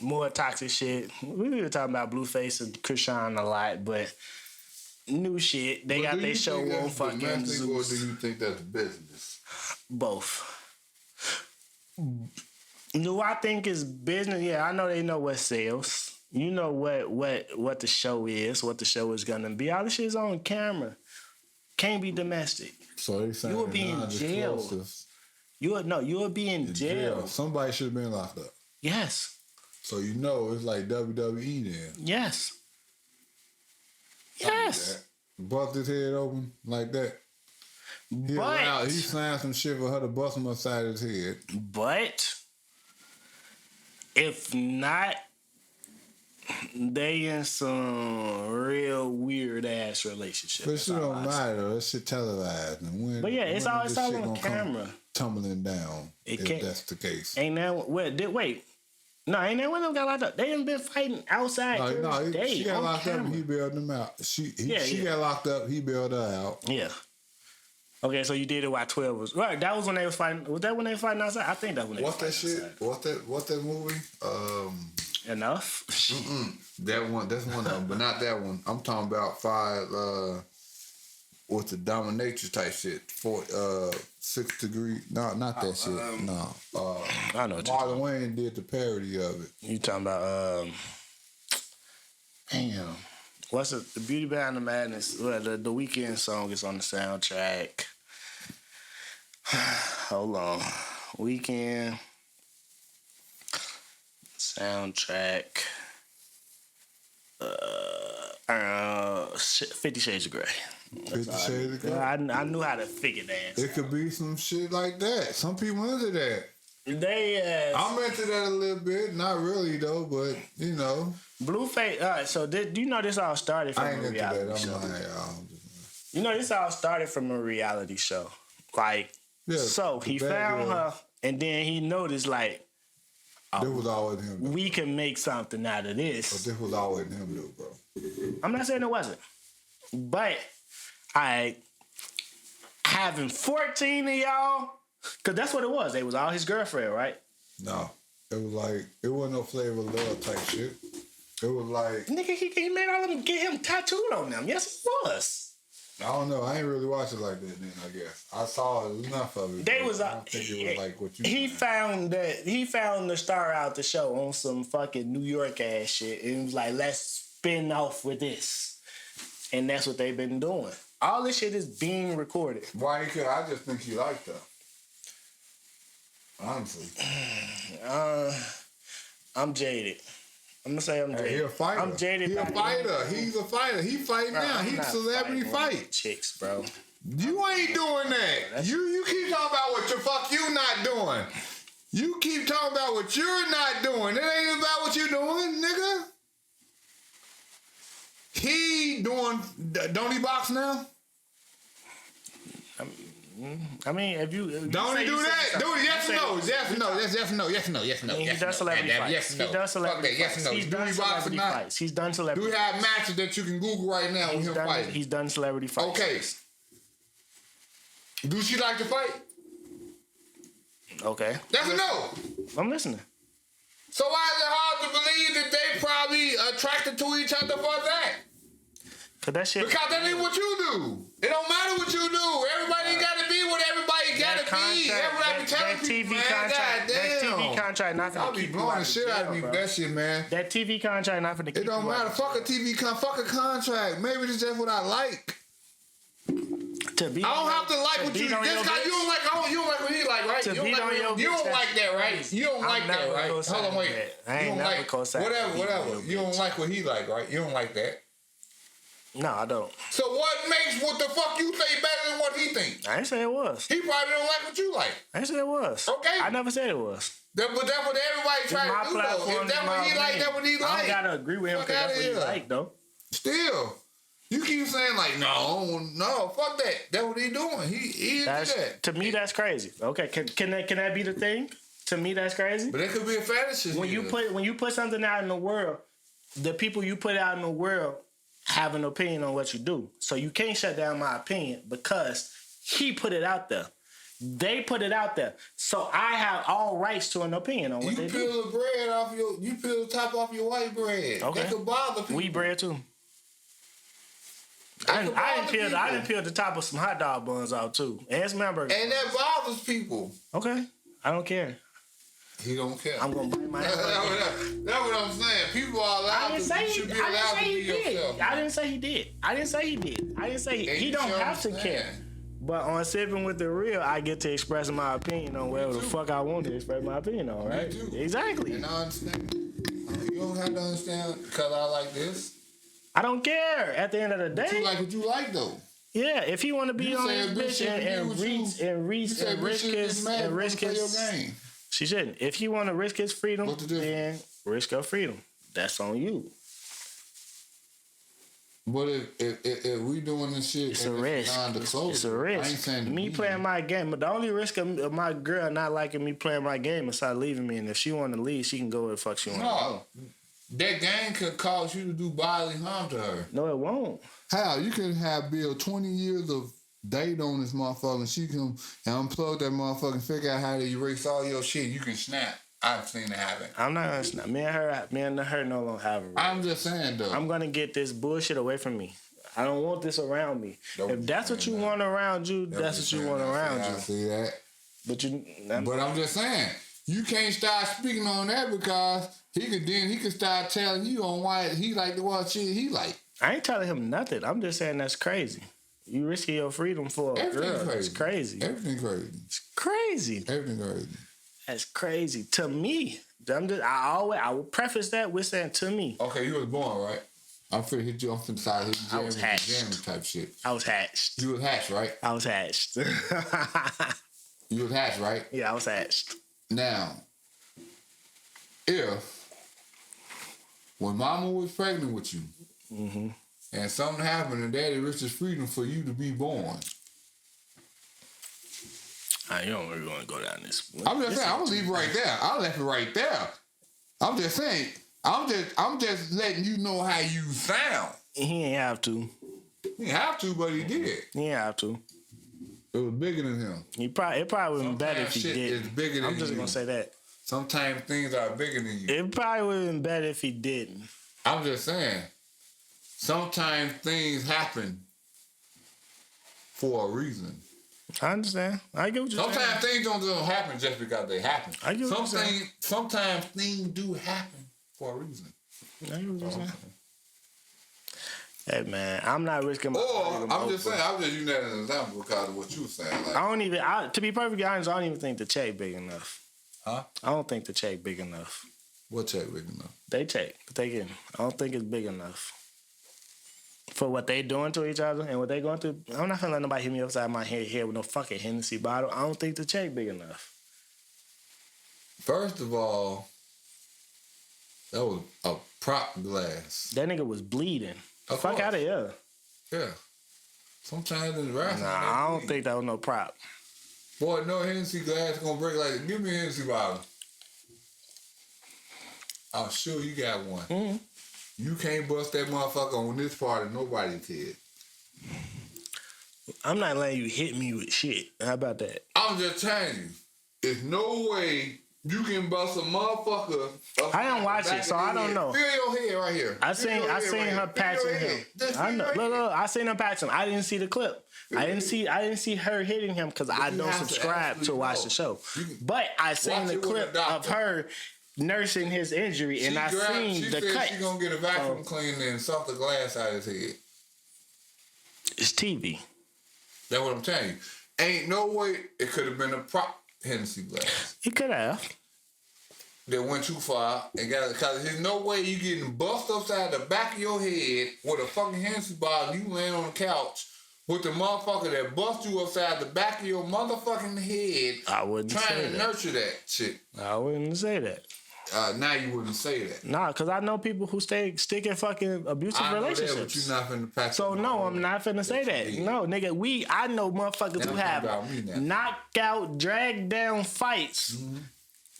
more toxic shit. We were talking about Blueface and Krishan a lot, but new shit. They got their show on fucking Zeus. Or do you think that's business? Both. Do I think it's business? Yeah, I know they know what sells. You know what the show is, what the show is gonna be. All this shit is on camera. Can't be domestic. So they saying you will be in jail. You'll be in jail. Somebody should have been locked up. Yes. So it's like WWE then. Yes. Yes. Bust his head open like that. He signed some shit for her to bust him upside his head. But if not, they in some real weird ass relationship. But it don't matter though. That shit televised. And but yeah, it's all on camera. Tumbling down. If that's the case. Ain't that wait? No, ain't that when them got locked up? They ain't been fighting outside. She got locked up and he bailed them out. She got locked up, he bailed her out. Yeah. Okay, so you did it while 12 was right. That was when they was fighting. Was that when they was fighting outside? I think that when they was fighting outside. What's that movie? Enough. That one. That's one of them, but not that one. I'm talking about what's the dominatrix type shit? 6 Degrees. No, not that shit. No. I know. Marlon Wayne did the parody of it. You talking about? Damn. What's it? The Beauty Behind the Madness. Well, the Weekend song is on the soundtrack. Hold on. Weekend soundtrack. 50 Shades of Grey. 50 Shades of Grey. I knew how to figure that. It could be some shit like that. Some people into that. I'm into that a little bit. Not really though, but you know. Blueface. All right. So do you know this all started from a reality show? You know this all started from a reality show. Like, so he found her, and then he noticed like, this was always him. We can make something out of this. But this was always him, though, bro. I'm not saying it wasn't, but having 14 of y'all, because that's what it was. They was all his girlfriend, right? No, it was like it wasn't no flavor of love type shit. It was like nigga, he made all of them get him tattooed on them. Yes, it was. I don't know. I ain't really watched it like that then, I guess. I saw enough of it. I don't think it was like what you he found the star out the show on some fucking New York ass shit. And it was like, let's spin off with this. And that's what they've been doing. All this shit is being recorded. Why? I just think he liked her. Honestly. I'm jaded. I'm gonna say I'm jaded. He a fighter. I'm jaded. He a fighter. He's a fighter. He fighting now. He's a celebrity fight. Chicks, bro. You ain't doing that. You keep talking about what the fuck you not doing. You keep talking about what you're not doing. It ain't about what you doing, nigga. He doing. Don't he box now? I mean, if you don't he do that? Do it? Yes or no? Yes or no? Yes or no? Yes or no? Yes or no? He does celebrity fights. Yes or no? He does celebrity yes or no? He's done celebrity fights. He's done celebrity. Do we have matches that you can Google right now with him fighting? He's done celebrity fights. Okay. Do she like to fight? Okay. Yes or no? I'm listening. So why is it hard to believe that they probably attracted to each other for that? Cause that shit. Because that ain't what you do. It don't matter what you do. Everybody gotta be what everybody gotta be. Everybody telling people, man, goddamn. That TV contract not gonna keep blowing the shit out of me with that shit, man. That TV contract not gonna keep. It don't matter. Fuck a TV fuck a contract. Maybe it's just what I like. I don't have to like what you. This guy, you don't like what he like, right? You don't like that, right? You don't like that, right? Hold on, wait. I ain't never co-signed. Whatever. You don't like what he like, right? You don't like that. No, I don't. So what makes what the fuck you say better than what he thinks? I ain't say it was. He probably don't like what you like. I ain't say it was. Okay. I never said it was. But that's what everybody trying to do, though. If that's what he like, that's what he like. I don't gotta agree with him because that's what he like, though. Still. You keep saying like, no, fuck that. That's what he doing. He into that. To me, that's crazy. Okay, can that be the thing? To me, that's crazy. But it could be a fetish. When you put something out in the world, the people you put out in the world have an opinion on what you do. So you can't shut down my opinion because he put it out there. They put it out there. So I have all rights to an opinion on what they do. You peel the bread off you peel the top off your white bread. Okay. That could bother people. Wheat bread too. I didn't peel the top of some hot dog buns out too. And some hamburgers. And that bothers people. Okay. I don't care. He don't care. I'm gonna bite my hamburger. That's what I'm saying. People are allowed to should be allowed to be yourself. I didn't say he did. I didn't say he don't have to care. But on Sippin with the Real, I get to express my opinion on whatever the fuck I want to express my opinion on, right? Me too. Exactly. And I understand. You don't have to understand because I like this. I don't care at the end of the day. But you like what you like, though. Yeah, if he want to be You on say his a bitch bitch and risk game. she shouldn't. If he want to risk his freedom, What's the then risk her freedom. That's on you. But if we doing this shit, It's a risk. It's a risk. I ain't saying me playing my game, but the only risk of my girl not liking me playing my game is her leaving me. And if she want to leave, she can go where the fuck she want. No, that game could cause you to do bodily harm to her. No, it won't. How? You can have Bill 20 years of date on this motherfucker and she can unplug that motherfucker and figure out how to erase all your shit. You can snap. I've seen it happen. I'm not gonna snap. Me and her no longer have a relationship. I'm just saying though. I'm gonna get this bullshit away from me. I don't want this around me. If that's what you want around you, that's what you want around you. I see that. But I'm just saying, you can't start speaking on that because he could start telling you on why he like the one shit he like. I ain't telling him nothing. I'm just saying that's crazy. You risking your freedom for a girl. It's crazy. Everything crazy. It's crazy. Everything crazy. That's crazy to me. I will preface that with saying to me. Okay, you was born, right? I'm finna hit you. I'm finna start hitting I was hatched. jamming type shit. I was hatched. You was hatched, right? I was hatched. You was hatched, right? Yeah, I was hatched. Now, when mama was pregnant with you, and something happened and daddy risked his freedom for you to be born. You don't really want to go down this. I'm just saying, I'm gonna leave it right there. I left it right there. I'm just saying, I'm just letting you know how you sound. He ain't have to. He didn't have to, but he did. He ain't have to. It was bigger than him. It probably would have been better if he shit didn't. is bigger than I'm just you. gonna say that. Sometimes things are bigger than you. It probably would have been better if he didn't. I'm just saying, sometimes things happen for a reason. I understand. I get what you're saying. Sometimes things don't happen just because they happen. I get what you're saying. Sometimes things do happen for a reason. I get what you're saying. Hey man, I'm not risking my. Or I'm just saying, I'm just using that as an example because of what you were saying. Like, I don't even. To be perfectly honest, I don't even think the check big enough. Huh? I don't think the check big enough. What check big enough? They check, but they getting. I don't think it's big enough for what they doing to each other and what they going through. I'm not gonna let nobody hit me upside my head with no fucking Hennessy bottle. I don't think the check big enough. First of all, that was a prop glass. That nigga was bleeding. Fuck course. out of here. Yeah. Sometimes in the restaurant. Nah, I don't think that was no prop. Boy, no Hennessy glass gonna break like. Give me a Hennessy bottle. I'm sure you got one. Mm-hmm. You can't bust that motherfucker on this part of nobody's head. I'm not letting you hit me with shit. How about that? I'm just telling you, there's no way you can bust a motherfucker. I didn't watch it, so I don't know. Feel your head right here. I seen her patching him. I know. Look, I seen her patch him. I didn't see the clip. I didn't see her hitting him because I don't subscribe to watch the show. But I seen the clip of her nursing his injury, and I seen the cut. She gonna get a vacuum cleaner and suck the glass out of his head. It's TV. That's what I'm telling you. Ain't no way it could have been a prop Hennessy glass. It could have. That went too far and got it. Because there's no way you getting bust upside the back of your head with a fucking Hennessy bottle. You laying on the couch with the motherfucker that bust you upside the back of your motherfucking head. I wouldn't say that. Trying to nurture that shit. I wouldn't say that. Now you wouldn't say that. Nah, because I know people who stick in fucking abusive relationships. That, but you not finna pack. So no, I'm not finna say that. No, nigga, I know motherfuckers who have knockout, drag down fights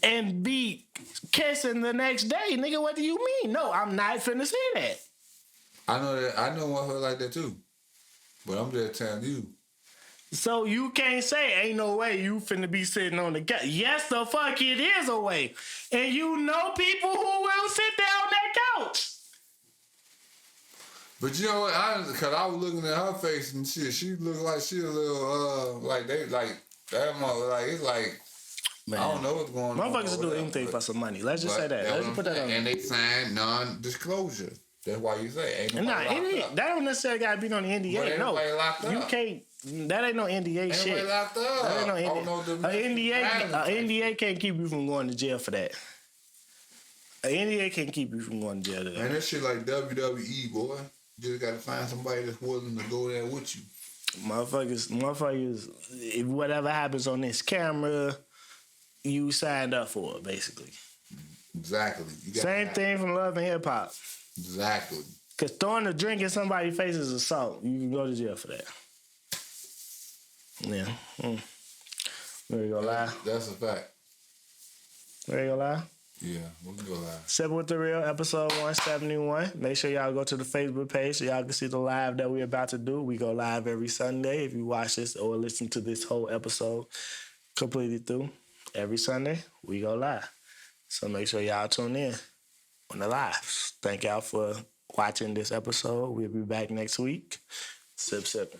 and be kissing the next day. Nigga, what do you mean? No, I'm not finna say that. I know that. I know one like that too. But I'm just telling you. So you can't say ain't no way you finna be sitting on the couch. Yes, the fuck it is a way. And you know people who will sit down on that couch. But you know what? Because I was looking at her face and shit. She looked like she a little, like they, like, that mother, like, it's like, man, I don't know what's going on. Motherfuckers will do anything for some money. Let's just say that. Let's just put that on. And they signed non-disclosure. That's why you say ain't nobody locked up. That don't necessarily gotta be on the NDA. No, you can't. That ain't no NDA shit. Anyway, locked up. That ain't no I don't know the NDA can't keep you from going to jail for that. An NDA can't keep you from going to jail. Man, that shit like WWE, boy. You just gotta find somebody that's willing to go there with you. Motherfuckers, if whatever happens on this camera, you signed up for it, basically. Exactly. Same thing from Love and Hip Hop. Exactly. Because throwing a drink in somebody's face is assault. You can go to jail for that. Yeah. There you go, live. That's a fact. There you go, live. Yeah, we can go live. Sippin' with the Real, episode 171. Make sure y'all go to the Facebook page so y'all can see the live that we're about to do. We go live every Sunday. If you watch this or listen to this whole episode completely through, every Sunday, we go live. So make sure y'all tune in on the lives. Thank y'all for watching this episode. We'll be back next week. Sippin'.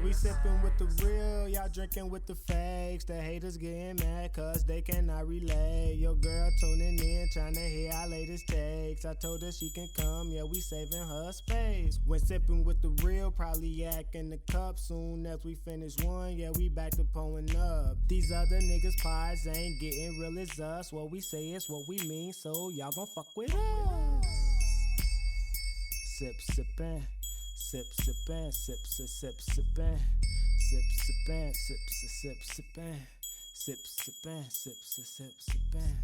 We sippin' with the real, y'all drinking with the fakes. The haters getting mad cause they cannot relate. Your girl tuning in, trying to hear our latest takes. I told her she can come, yeah, we saving her space. When sippin' with the real, probably yak in the cup. Soon as we finish one, yeah, we back to pulling up. These other niggas' pies ain't getting real as us. What we say is what we mean, so y'all gon' fuck with us. Sippin'. Sip, sippin', sip, sip, sip, sippin', sip, sippin', sip, sip, sip, sippin', sip, sippin', sip, sip, sip, sippin'.